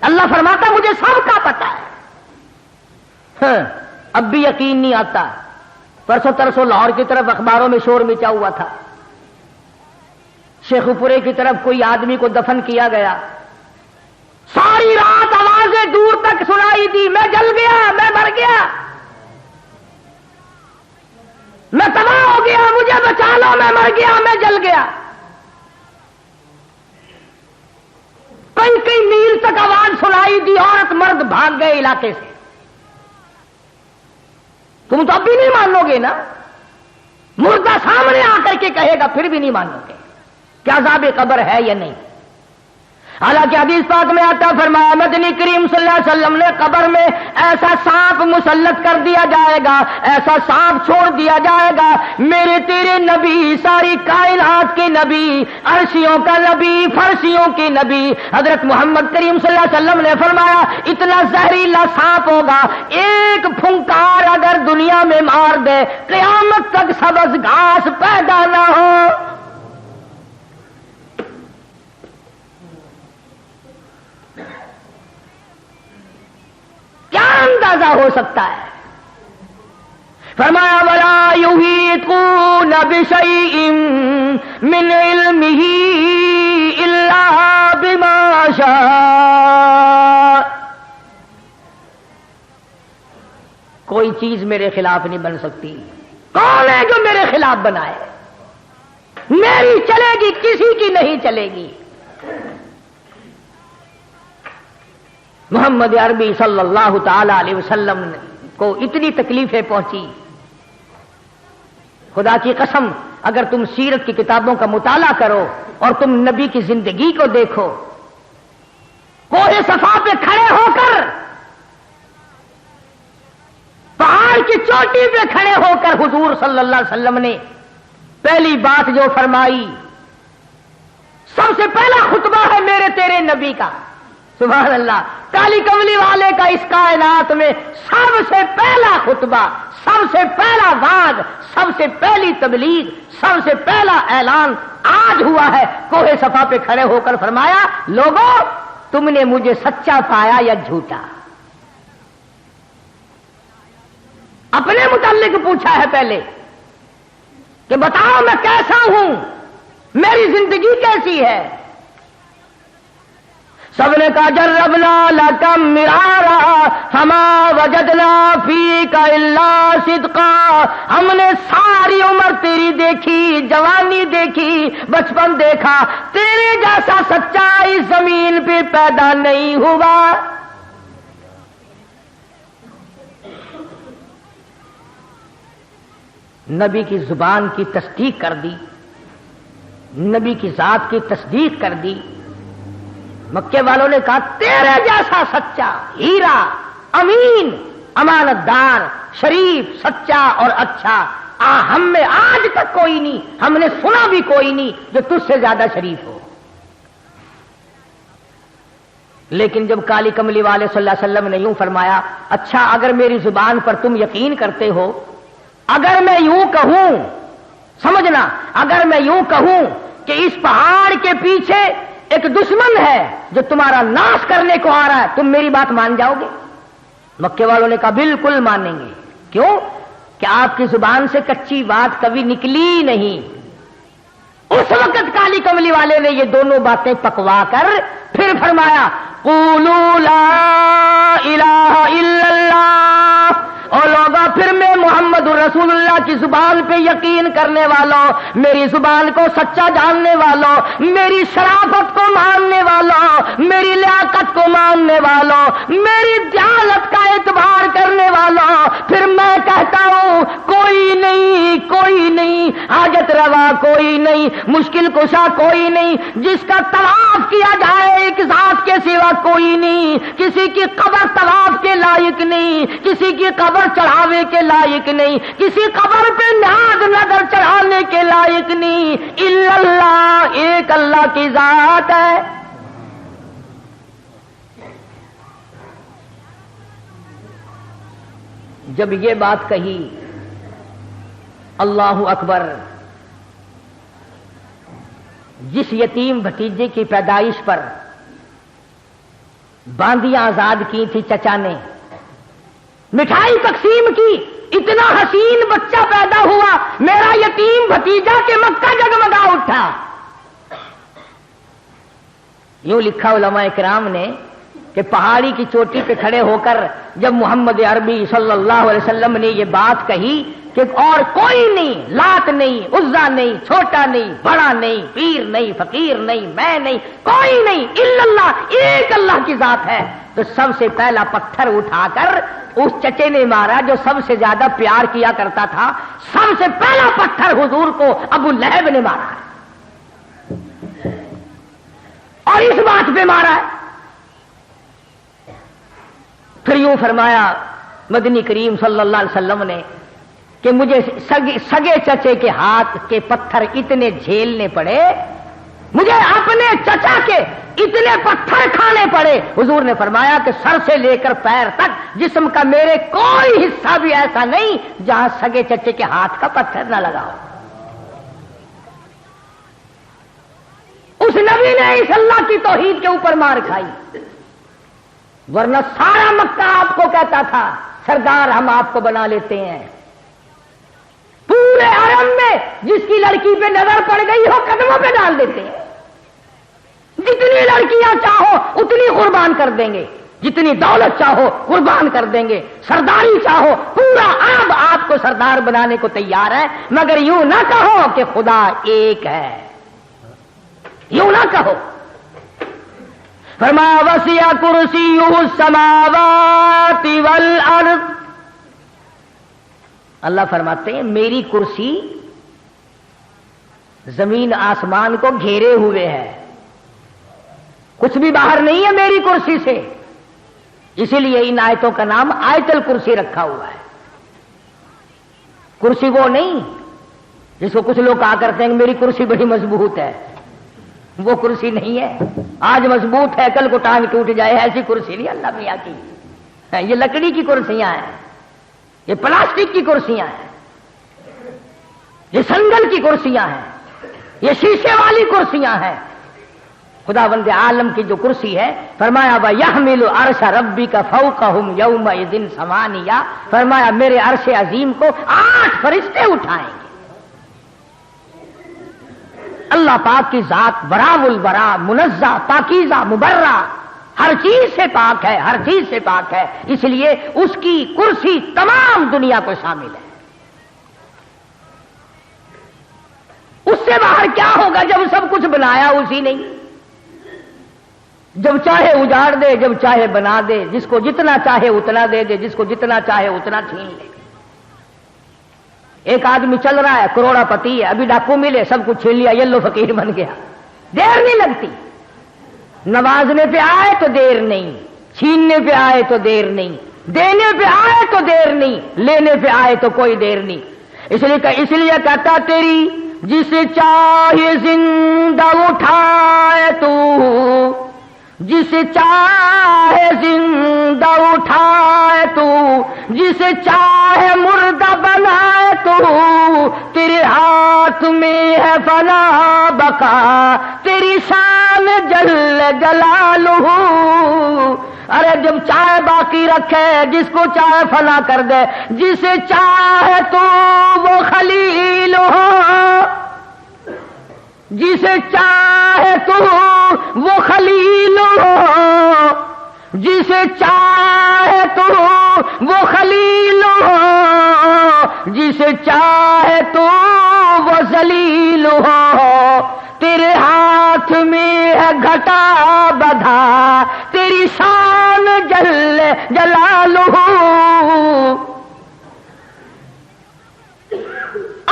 اللہ فرماتا مجھے سب کا پتا ہے. ہاں, اب بھی یقین نہیں آتا. پرسوں ترسوں لاہور کی طرف اخباروں میں شور مچا ہوا تھا, شیخ پورے کی طرف کوئی آدمی کو دفن کیا گیا. ساری رات آوازیں دور تک سنائی دی, میں جل گیا, میں مر گیا, میں تباہ ہو گیا, مجھے بچا لو, میں مر گیا, میں جل گیا. کئی میل تک آواز سنائی دی, عورت مرد بھاگ گئے علاقے سے. تم تو اب بھی نہیں مانو گے نا, مردہ سامنے آ کر کے کہے گا پھر بھی نہیں مانو گے کیا عذاب قبر ہے یا نہیں. حالانکہ حدیث پاک میں آتا فرمایا مدنی کریم صلی اللہ علیہ وسلم نے قبر میں ایسا سانپ مسلط کر دیا جائے گا, ایسا سانپ چھوڑ دیا جائے گا. میرے تیرے نبی, ساری کائنات کے نبی, عرشیوں کا نبی, فرشیوں کے نبی حضرت محمد کریم صلی اللہ علیہ وسلم نے فرمایا اتنا زہریلا سانپ ہوگا, ایک پھنکار اگر دنیا میں مار دے قیامت تک سبز گھاس پیدا نہ ہو. کیا اندازہ ہو سکتا ہے؟ فرمایا ولا یحیطون بشیء من علمہ الا بما شاء. کوئی چیز میرے خلاف نہیں بن سکتی. کون ہے جو میرے خلاف بنائے؟ میری چلے گی, کسی کی نہیں چلے گی. محمد عربی صلی اللہ تعالی علیہ وسلم کو اتنی تکلیفیں پہنچی, خدا کی قسم اگر تم سیرت کی کتابوں کا مطالعہ کرو اور تم نبی کی زندگی کو دیکھو, کوہ صفا پہ کھڑے ہو کر, پہاڑ کی چوٹی پہ کھڑے ہو کر حضور صلی اللہ علیہ وسلم نے پہلی بات جو فرمائی, سب سے پہلا خطبہ ہے میرے تیرے نبی کا. سبحان اللہ, کالی کملی والے کا اس کائنات میں سب سے پہلا خطبہ, سب سے پہلا وعظ, سب سے پہلی تبلیغ, سب سے پہلا اعلان آج ہوا ہے. کوہ صفا پہ کھڑے ہو کر فرمایا لوگوں تم نے مجھے سچا پایا یا جھوٹا؟ اپنے متعلق پوچھا ہے پہلے کہ بتاؤ میں کیسا ہوں, میری زندگی کیسی ہے. سب نے کہا جربنا لکم مرارا فما وجدنا فیک الا صدقا. ہم نے ساری عمر تیری دیکھی, جوانی دیکھی, بچپن دیکھا, تیرے جیسا سچا اس زمین پہ پیدا نہیں ہوا. نبی کی زبان کی تصدیق کر دی, نبی کی ذات کی تصدیق کر دی. مکے والوں نے کہا تیرے جیسا سچا, ہیرا, امین, امانت دار, شریف, سچا اور اچھا ہم میں آج تک کوئی نہیں, ہم نے سنا بھی کوئی نہیں جو تجھ سے زیادہ شریف ہو. لیکن جب کالی کملی والے صلی اللہ علیہ وسلم نے یوں فرمایا, اچھا اگر میری زبان پر تم یقین کرتے ہو, اگر میں یوں کہوں, سمجھنا, اگر میں یوں کہوں کہ اس پہاڑ کے پیچھے ایک دشمن ہے جو تمہارا ناش کرنے کو آ رہا ہے, تم میری بات مان جاؤ گے؟ مکے والوں نے کہا بالکل مانیں گے. کیوں کہ آپ کی زبان سے کچی بات کبھی نکلی نہیں. اس وقت کالی کملی والے نے یہ دونوں باتیں پکوا کر پھر فرمایا قولوا لا الہ الا اللہ، اور لوگا پھر میں محمد رسول اللہ کی زبان پہ یقین کرنے والوں، میری زبان کو سچا جاننے والوں، میری شرافت کو ماننے والوں، میری لیاقت کو ماننے والوں، میری دیانت کا اعتبار کرنے والوں، پھر میں کہتا ہوں کوئی نہیں حاجت روا کوئی نہیں، مشکل کشا کوئی نہیں، جس کا طواف کیا جائے ایک ذات کے سوا کوئی نہیں، کسی کی قبر طواف کے لائق نہیں، کسی کی قبر چڑھاوے کے لائق نہیں، کسی قبر پہ نیاز نظر چڑھانے کے لائق نہیں، الا اللہ، ایک اللہ کی ذات ہے۔ جب یہ بات کہی اللہ اکبر، جس یتیم بھتیجے کی پیدائش پر باندیاں آزاد کی تھی چچا نے، مٹھائی تقسیم کی، اتنا حسین بچہ پیدا ہوا میرا یتیم بھتیجا کہ مکہ جگمگا اٹھا۔ یوں لکھا علماء کرام نے کہ پہاڑی کی چوٹی پہ کھڑے ہو کر جب محمد عربی صلی اللہ علیہ وسلم نے یہ بات کہی کہ اور کوئی نہیں، لات نہیں، عزا نہیں، چھوٹا نہیں، بڑا نہیں، پیر نہیں، فقیر نہیں، میں نہیں، کوئی نہیں، الا اللہ، ایک اللہ کی ذات ہے، تو سب سے پہلا پتھر اٹھا کر اس چچے نے مارا جو سب سے زیادہ پیار کیا کرتا تھا۔ سب سے پہلا پتھر حضور کو ابو لہب نے مارا ہے، اور اس بات پہ مارا ہے۔ پھر یوں فرمایا مدنی کریم صلی اللہ علیہ وسلم نے کہ مجھے سگے چچے کے ہاتھ کے پتھر اتنے جھیلنے پڑے، مجھے اپنے چچا کے اتنے پتھر کھانے پڑے۔ حضور نے فرمایا کہ سر سے لے کر پیر تک جسم کا میرے کوئی حصہ بھی ایسا نہیں جہاں سگے چچے کے ہاتھ کا پتھر نہ لگا ہو۔ اس نبی نے اس اللہ کی توحید کے اوپر مار کھائی، ورنہ سارا مکہ آپ کو کہتا تھا سردار ہم آپ کو بنا لیتے ہیں۔ پورے حرم میں جس کی لڑکی پہ نظر پڑ گئی ہو قدموں پہ ڈال دیتے ہیں، جتنی لڑکیاں چاہو اتنی قربان کر دیں گے، جتنی دولت چاہو قربان کر دیں گے، سرداری چاہو پورا عرب آپ کو سردار بنانے کو تیار ہے، مگر یوں نہ کہو کہ خدا ایک ہے، یوں نہ کہو۔ فرمایا وسع کرسیہ السماوات والارض، اللہ فرماتے ہیں میری کرسی زمین آسمان کو گھیرے ہوئے ہے، کچھ بھی باہر نہیں ہے میری کرسی سے، اسی لیے ان آیتوں کا نام آیت الکرسی رکھا ہوا ہے۔ کرسی وہ نہیں جس کو کچھ لوگ کہا کرتے ہیں کہ میری کرسی بڑی مضبوط ہے، وہ کرسی نہیں ہے، آج مضبوط ہے کل کو ٹانگ ٹوٹ جائے، ایسی کرسی نہیں اللہ میاں کی، یہ لکڑی کی کرسیاں ہیں، یہ پلاسٹک کی کرسیاں ہیں، یہ سنگل کی کرسیاں ہیں، یہ شیشے والی کرسیاں ہیں۔ خداوند عالم کی جو کرسی ہے فرمایا وَيَحْمِلُ عَرْشَ رَبِّكَ فَوْقَهُمْ يَوْمَئِذٍ ثَمَانِيَةٌ، فرمایا میرے عرش عظیم کو 8 فرشتے اٹھائیں گے۔ اللہ پاک کی ذات براء البراء، منزہ، پاکیزہ، مبرہ، ہر چیز سے پاک ہے، ہر چیز سے پاک ہے، اس لیے اس کی کرسی تمام دنیا کو شامل ہے۔ اس سے باہر کیا ہوگا جب سب کچھ بنایا اسی نہیں، جب چاہے اجاڑ دے، جب چاہے بنا دے، جس کو جتنا چاہے اتنا دے دے، جس کو جتنا چاہے اتنا چھین لے۔ ایک آدمی چل رہا ہے کروڑا پتی ہے، ابھی ڈاکو ملے سب کچھ چھین لیا، یلو فقیر بن گیا، دیر نہیں لگتی، نوازنے پہ آئے تو دیر نہیں، چھیننے پہ آئے تو دیر نہیں، دینے پہ آئے تو دیر نہیں، لینے پہ آئے تو کوئی دیر نہیں۔ اس لیے کہتا تیری جسے چاہے زندہ اٹھائے تو، جسے چاہے زندہ اٹھائے تو، جسے چاہے مردہ بنائے تو، تیرے ہاتھ میں ہے فنا بقا، تیری شان جل جلالہ۔ ارے جب چاہے باقی رکھے، جس کو چاہے فنا کر دے، جسے چاہے تو وہ خلیل ہو۔ جسے چاہے تو وہ خلیل ہو، جسے چاہے تو وہ خلیل ہو، جسے چاہے تو وہ ذلیل ہو، تیرے ہاتھ میں ہے گھٹا بدھا، تیری شان جل جلالہ۔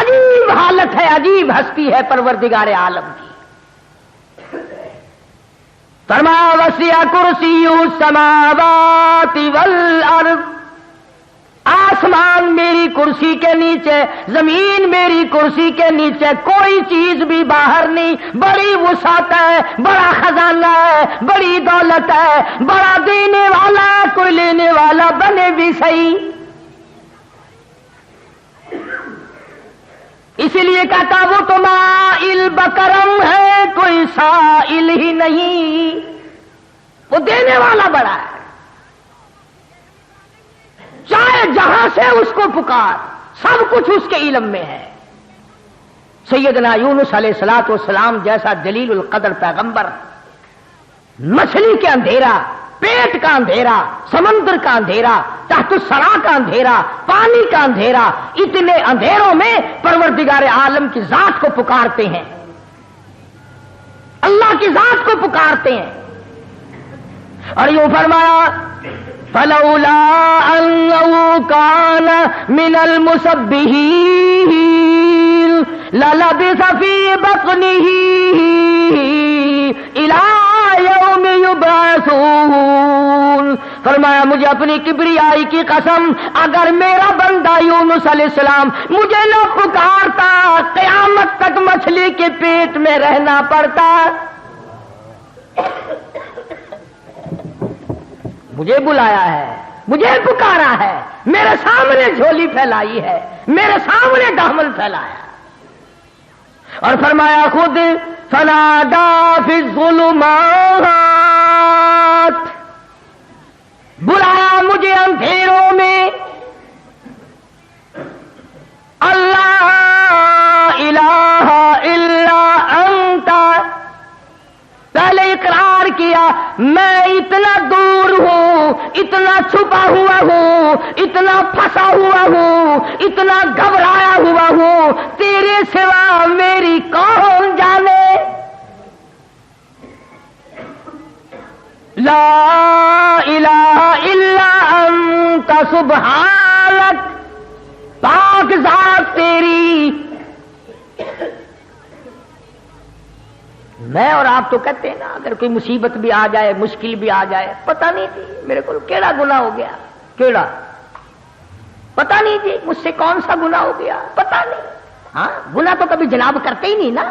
عجیب حالت ہے، عجیب ہستی ہے پروردگار عالم کی۔ فرمایا وسع کرسی السماوات والارض، آسمان میری کرسی کے نیچے، زمین میری کرسی کے نیچے، کوئی چیز بھی باہر نہیں۔ بڑی وسعت ہے، بڑا خزانہ ہے، بڑی دولت ہے، بڑا دینے والا، کوئی لینے والا بنے بھی صحیح۔ اسی لیے کہتا وہ تو مائل بکرم ہے، کوئی سائل ہی نہیں، وہ دینے والا بڑا ہے۔ چاہے جہاں سے اس کو پکار، سب کچھ اس کے علم میں ہے۔ سیدنا یونس علیہ الصلوۃ والسلام جیسا جلیل القدر پیغمبر، مچھلی کے اندھیرا، پیٹ کا اندھیرا، سمندر کا اندھیرا، تحت الثرا کا اندھیرا، پانی کا اندھیرا، اتنے اندھیروں میں پروردگار عالم کی ذات کو پکارتے ہیں، اللہ کی ذات کو پکارتے ہیں۔ اور یوں فرمایا فلولا انه كان من المسبحين للبث في بطنه الى يوم يبعثون۔ فرمایا مجھے اپنی کبریائی کی قسم، اگر میرا بندہ یونس علیہ السلام مجھے نہ پکارتا، قیامت تک مچھلی کے پیٹ میں رہنا پڑتا۔ مجھے بلایا ہے، مجھے پکارا ہے، میرے سامنے جھولی پھیلائی ہے، میرے سامنے دامن پھیلایا، اور فرمایا خود فنادا فی الظلمات، بلایا مجھے اندھیروں میں، اللہ الہ الا انت، پہلے اقرار کیا میں اتنا دور ہوں، اتنا چھپا ہوا ہوں، اتنا پھنسا ہوا ہوں، اتنا گھبرایا ہوا ہوں، تیرے سوا میری کون جانے۔ لا الہ الا انت سبحانک، پاک ذات تیری۔ میں اور آپ تو کہتے ہیں نا، اگر کوئی مصیبت بھی آ جائے، مشکل بھی آ جائے، پتہ نہیں تھی میرے کو کیڑا گناہ ہو گیا، کیڑا پتہ نہیں تھی مجھ سے کون سا گناہ ہو گیا، پتہ نہیں۔ ہاں گناہ تو کبھی جناب کرتے ہی نہیں نا،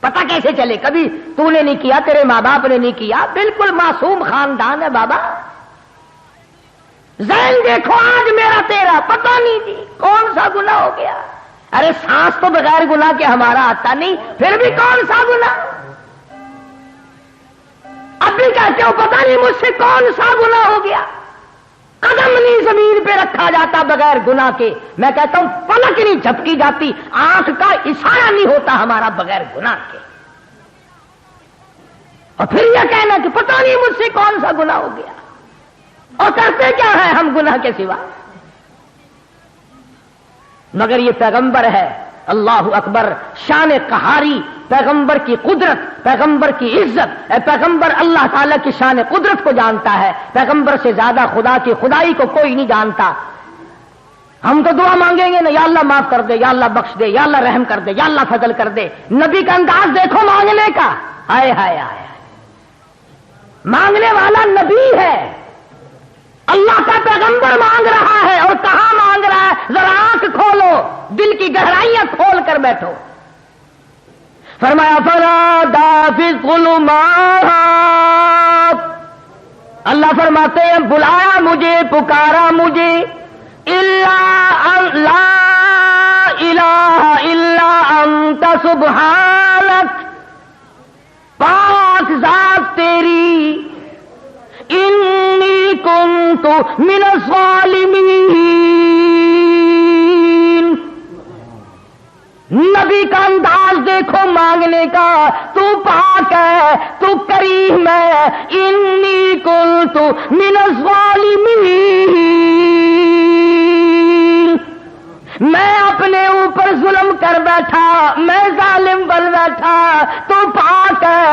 پتہ کیسے چلے؟ کبھی تو نے نہیں کیا، تیرے ماں باپ نے نہیں کیا، بالکل معصوم خاندان ہے بابا۔ ذہن دیکھو آج میرا تیرا، پتہ نہیں تھی کون سا گناہ ہو گیا۔ ارے سانس تو بغیر گناہ کے ہمارا آتا نہیں، پھر بھی کون سا گناہ؟ اب بھی کہتے ہو پتہ نہیں مجھ سے کون سا گناہ ہو گیا۔ قدم نہیں زمین پہ رکھا جاتا بغیر گناہ کے، میں کہتا ہوں پلک نہیں جھپکی جاتی، آنکھ کا اشارہ نہیں ہوتا ہمارا بغیر گناہ کے۔ اور پھر یہ کہنا کہ پتہ نہیں مجھ سے کون سا گناہ ہو گیا، اور کرتے کیا ہے ہم گناہ کے سوا؟ مگر یہ پیغمبر ہے، اللہ اکبر، شان قہاری، پیغمبر کی قدرت، پیغمبر کی عزت، پیغمبر اللہ تعالیٰ کی شان قدرت کو جانتا ہے، پیغمبر سے زیادہ خدا کی خدائی کو کوئی نہیں جانتا۔ ہم تو دعا مانگیں گے نا، یا اللہ معاف کر دے، یا اللہ بخش دے، یا اللہ رحم کر دے، یا اللہ فضل کر دے۔ نبی کا انداز دیکھو مانگنے کا، ہائے ہائے ہائے، مانگنے والا نبی ہے، اللہ کا پیغمبر مانگ رہا ہے، اور کہاں مانگ رہا ہے؟ ذرا آنکھ کھولو، دل کی گہرائیاں کھول کر بیٹھو۔ فرمایا فنادى في الظلمات، اللہ فرماتے ہیں بلایا مجھے، پکارا مجھے، لا الہ الا انت سبحانک، پاک ذات تیری، انی کنت من الظالمین۔ نبی کا انداز دیکھ دیکھو مانگنے کا، تو پاک ہے، تو کریم ہے، انی کنت من الظالمین، میں اپنے اوپر ظلم کر بیٹھا، میں ظالم بن بیٹھا، تو پاک ہے،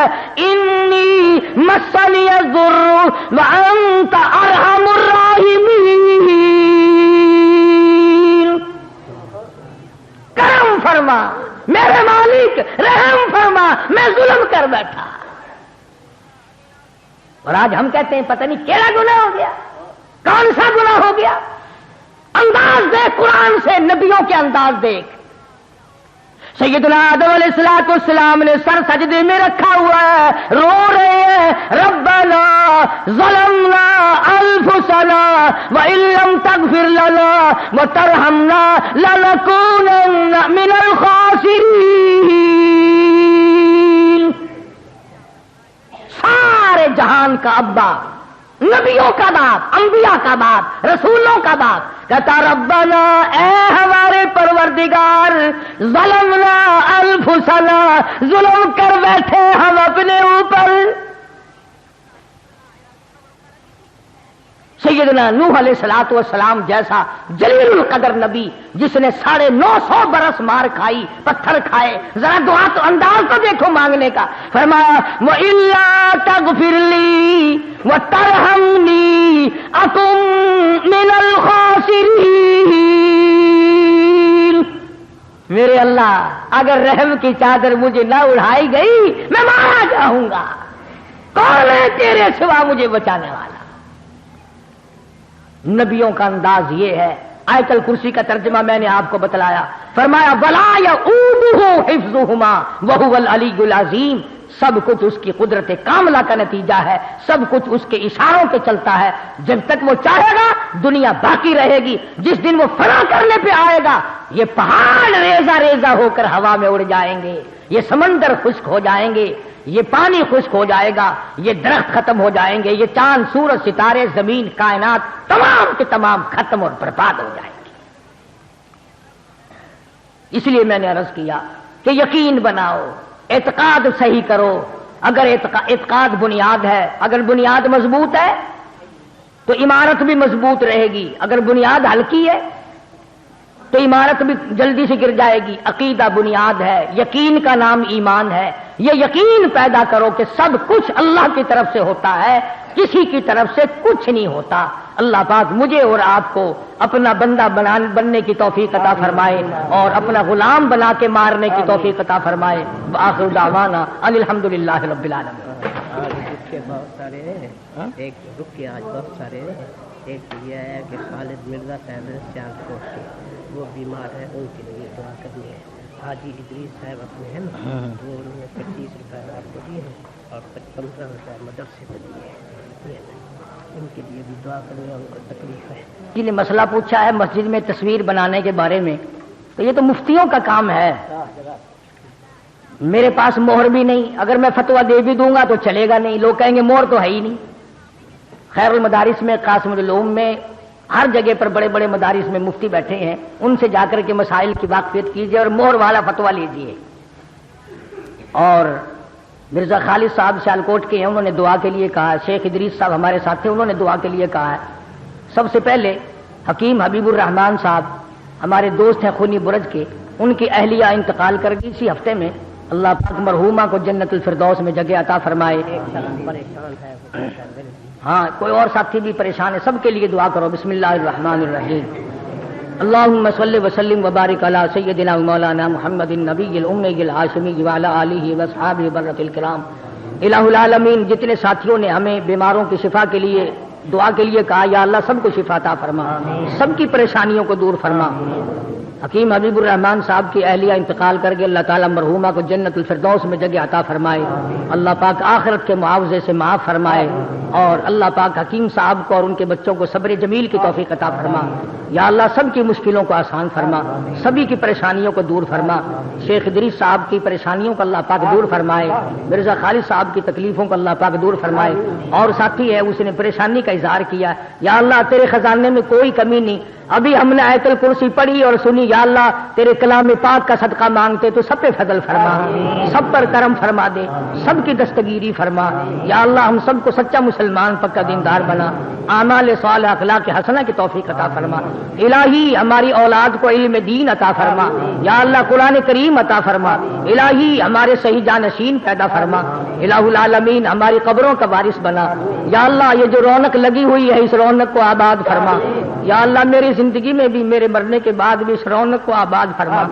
انی مسنی الضر وانت ارحم الراحمین، کرم فرما میرے مالک، رحم فرما، میں ظلم کر بیٹھا۔ اور آج ہم کہتے ہیں پتہ نہیں کیڑا گناہ ہو گیا، کون سا گناہ ہو گیا؟ انداز دیکھ قرآن سے، نبیوں کے انداز دیکھ۔ سیدنا آدم علیہ السلام نے سر سجدے میں رکھا ہوا ہے، رو رہے ہیں، ربنا ظلمنا انفسنا وان لم تغفر لنا وترحمنا لنكونن من الخاسرین۔ سارے جہان کا ابا، نبیوں کا باپ، انبیاء کا باپ، رسولوں کا باپ کہتا ربنا، اے ہمارے پروردگار، ظلمنا انفسنا، ظلم کر بیٹھے ہم اپنے اوپر۔ سیدنا نوح علیہ السلام جیسا جلیل القدر نبی، جس نے 950 برس مار کھائی، پتھر کھائے، ذرا دعا تو انداز تو دیکھو مانگنے کا، فرمایا وَإِلَّا تَغْفِرْ لِي وَتَرْحَمْنِي أَكُن مِّنَ الْخَاسِرِينَ، میرے اللہ اگر رحم کی چادر مجھے نہ اڑائی گئی میں مارا جاؤں گا، کون ہے تیرے سوا مجھے بچانے والا؟ نبیوں کا انداز یہ ہے۔ آیت الکرسی کا ترجمہ میں نے آپ کو بتلایا، فرمایا وَلَا يَئُودُهُ حِفْظُهُمَا وَهُوَ الْعَلِيُّ الْعَظِيمُ، سب کچھ اس کی قدرت کاملہ کا نتیجہ ہے، سب کچھ اس کے اشاروں پہ چلتا ہے۔ جب تک وہ چاہے گا دنیا باقی رہے گی، جس دن وہ فنا کرنے پہ آئے گا یہ پہاڑ ریزہ ریزہ ہو کر ہوا میں اڑ جائیں گے، یہ سمندر خشک ہو جائیں گے، یہ پانی خشک ہو جائے گا، یہ درخت ختم ہو جائیں گے، یہ چاند سورج ستارے زمین کائنات تمام کے تمام ختم اور برباد ہو جائیں گے۔ اس لیے میں نے عرض کیا کہ یقین بناؤ، اعتقاد صحیح کرو۔ اگر اعتقاد بنیاد ہے، اگر بنیاد مضبوط ہے تو عمارت بھی مضبوط رہے گی، اگر بنیاد ہلکی ہے تو عمارت بھی جلدی سے گر جائے گی۔ عقیدہ بنیاد ہے، یقین کا نام ایمان ہے۔ یہ یقین پیدا کرو کہ سب کچھ اللہ کی طرف سے ہوتا ہے، کسی کی طرف سے کچھ نہیں ہوتا۔ اللہ پاک مجھے اور آپ کو اپنا بندہ بننے کی توفیق عطا فرمائے اور اپنا غلام بنا کے مارنے کی توفیق عطا فرمائے۔ وآخر دعوانا ان الحمدللہ رب العالمین۔ بہت سارے ایک رک کے آج بہت سارے، ایک یہ ہے کہ خالد مرزا صاحب سیالکوٹ کے، وہ بیمار ہے، ان کے لیے دعا کرنی ہے۔ حاجی ادریس صاحب اپنے ہیں نا، وہ انہوں نے 25 روپئے آپ کو دیے ہیں اور 15 روپئے مدرسے کو دیے ہیں، ان کے لیے بھی دعا کرنی ہے، ان کو تکلیف ہے۔ جی نے مسئلہ پوچھا ہے مسجد میں تصویر بنانے کے بارے میں، تو یہ تو مفتیوں کا کام ہے، میرے پاس مہر بھی نہیں، اگر میں فتویٰ دے بھی دوں گا تو چلے گا نہیں، لوگ کہیں گے مہر تو ہے ہی نہیں۔ خیر المدارس میں، قاسم العلوم میں، ہر جگہ پر بڑے بڑے مدارس میں مفتی بیٹھے ہیں، ان سے جا کر کے مسائل کی واقفیت کیجیے اور مہر والا فتویٰ لیجیے۔ اور مرزا خالد صاحب سیالکوٹ کے ہیں، انہوں نے دعا کے لیے کہا ہے، شیخ ادریس صاحب ہمارے ساتھ تھے، انہوں نے دعا کے لیے کہا ہے۔ سب سے پہلے حکیم حبیب الرحمان صاحب ہمارے دوست ہیں خونی برج کے، ان کی اہلیہ انتقال کر گئی اسی ہفتے میں، اللہ پاک مرحومہ کو جنت الفردوس میں جگہ عطا فرمائے۔ پریشان ہے، ہاں کوئی اور ساتھی بھی پریشان ہے، سب کے لیے دعا کرو۔ بسم اللہ الرحمن الرحیم، اللہم صلی وسلم وبارک علی سیدنا مولانا محمد النبی الأمی الہاشمی وعلی آلہ واصحابہ برۃ الکرام۔ الہ العالمین، جتنے ساتھیوں نے ہمیں بیماروں کی شفا کے لیے دعا کے لیے کہا، یا اللہ سب کو شفا عطا فرما، سب کی پریشانیوں کو دور فرما۔ حکیم حبیب الرحمان صاحب کی اہلیہ انتقال کر کے اللہ تعالیٰ مرحومہ کو جنت الفردوس میں جگہ عطا فرمائے، اللہ پاک آخرت کے معاوضے سے معاف فرمائے، اور اللہ پاک حکیم صاحب کو اور ان کے بچوں کو صبر جمیل کی توفیق عطا فرما۔ یا اللہ سب کی مشکلوں کو آسان فرما، سبھی کی پریشانیوں کو دور فرما۔ شیخ ادریس صاحب کی پریشانیوں کو اللہ پاک دور فرمائے، مرزا خالد صاحب کی تکلیفوں کو اللہ پاک دور فرمائے۔ اور ساتھی ہے اس نے پریشانی کا اظہار کیا، یا اللہ تیرے خزانے میں کوئی کمی نہیں، ابھی ہم نے آیت الکرسی پڑھی اور سنی یا اللہ تیرے کلام پاک کا صدقہ مانگتے تو سب پہ فضل فرما، سب پر کرم فرما دے، سب کی دستگیری فرما یا اللہ، ہم سب کو سچا مسلمان پکا دیندار بنا، اعمال صالح اخلاق حسنہ کی توفیق عطا فرما، الہی ہماری اولاد کو علم دین عطا فرما یا اللہ، قرآن کریم عطا فرما، الہی ہمارے صحیح جانشین پیدا فرما، الہ العالمین ہماری قبروں کا وارث بنا یا اللہ، یہ جو رونق لگی ہوئی ہے اس رونق کو آباد فرما یا اللہ، میری زندگی میں بھی میرے مرنے کے بعد بھی اس رونق کو آباد فرما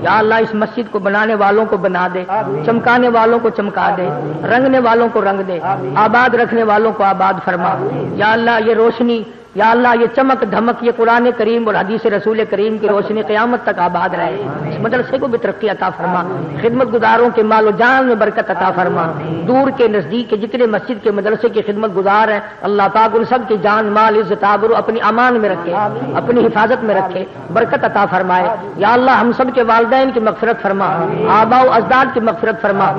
یا اللہ، اس مسجد کو بنانے والوں کو بنا دے، چمکانے والوں کو چمکا دے، رنگنے والوں کو رنگ دے، آباد رکھنے والوں کو آباد فرما یا اللہ، یہ روشنی یا اللہ، یہ چمک دھمک، یہ قرآن کریم اور حدیث رسول کریم کی روشنی قیامت تک آباد رہے، اس مدرسے کو بھی ترقی عطا فرما، خدمت گزاروں کے مال و جان میں برکت عطا فرما، دور کے نزدیک کے جتنے مسجد کے مدرسے کے خدمت گزار ہیں اللہ پاک ان سب کی جان مال عزت آبرو اپنی امان میں رکھے، اپنی حفاظت میں رکھے، برکت عطا فرمائے یا اللہ، ہم سب کے والدین کی مغفرت فرما، آباء و اجداد کی مغفرت فرما،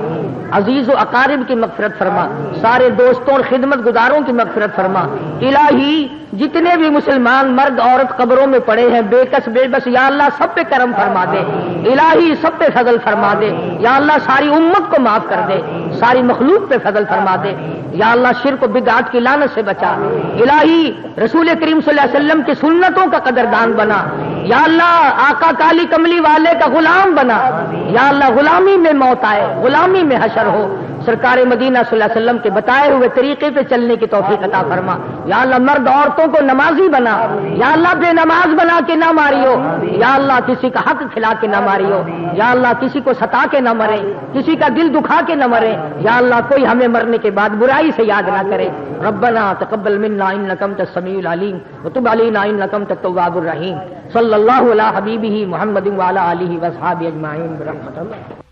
عزیز و اقارب کی مغفرت فرما، سارے دوستوں اور خدمت گزاروں کی مغفرت فرما، الہی جتنے بھی مسلمان مرد عورت قبروں میں پڑے ہیں بے کس بے بس یا اللہ، سب پہ کرم فرما دے، الہی سب پہ فضل فرما دے یا اللہ، ساری امت کو معاف کر دے، ساری مخلوق پہ فضل فرما دے یا اللہ، شرک و بدعات کی لعنت سے بچا، الہی رسول کریم صلی اللہ علیہ وسلم کی سنتوں کا قدردان بنا یا اللہ، آقا کالی کملی والے کا غلام بنا یا اللہ، غلامی میں موت آئے، غلامی میں حشر ہو، سرکار مدینہ صلی اللہ علیہ وسلم کے بتائے ہوئے طریقے پہ چلنے کی توفیق عطا فرما یا اللہ، مرد عورتوں کو نمازی بنا یا اللہ، بے نماز بنا کے نہ ماریو یا اللہ، کسی کا حق کھلا کے نہ ماریو یا اللہ، کسی کو ستا کے نہ مرے، کسی کا دل دکھا کے نہ مرے یا اللہ، کوئی ہمیں مرنے کے بعد برائی سے یاد نہ کرے، ربنا تقبل منا انک انت السمیع العلیم وتب علینا انک انت التواب الرحیم، صلی اللہ علی حبیبہ محمد وعلی آلہ واصحابہ اجمعین برحمتہ اللہ۔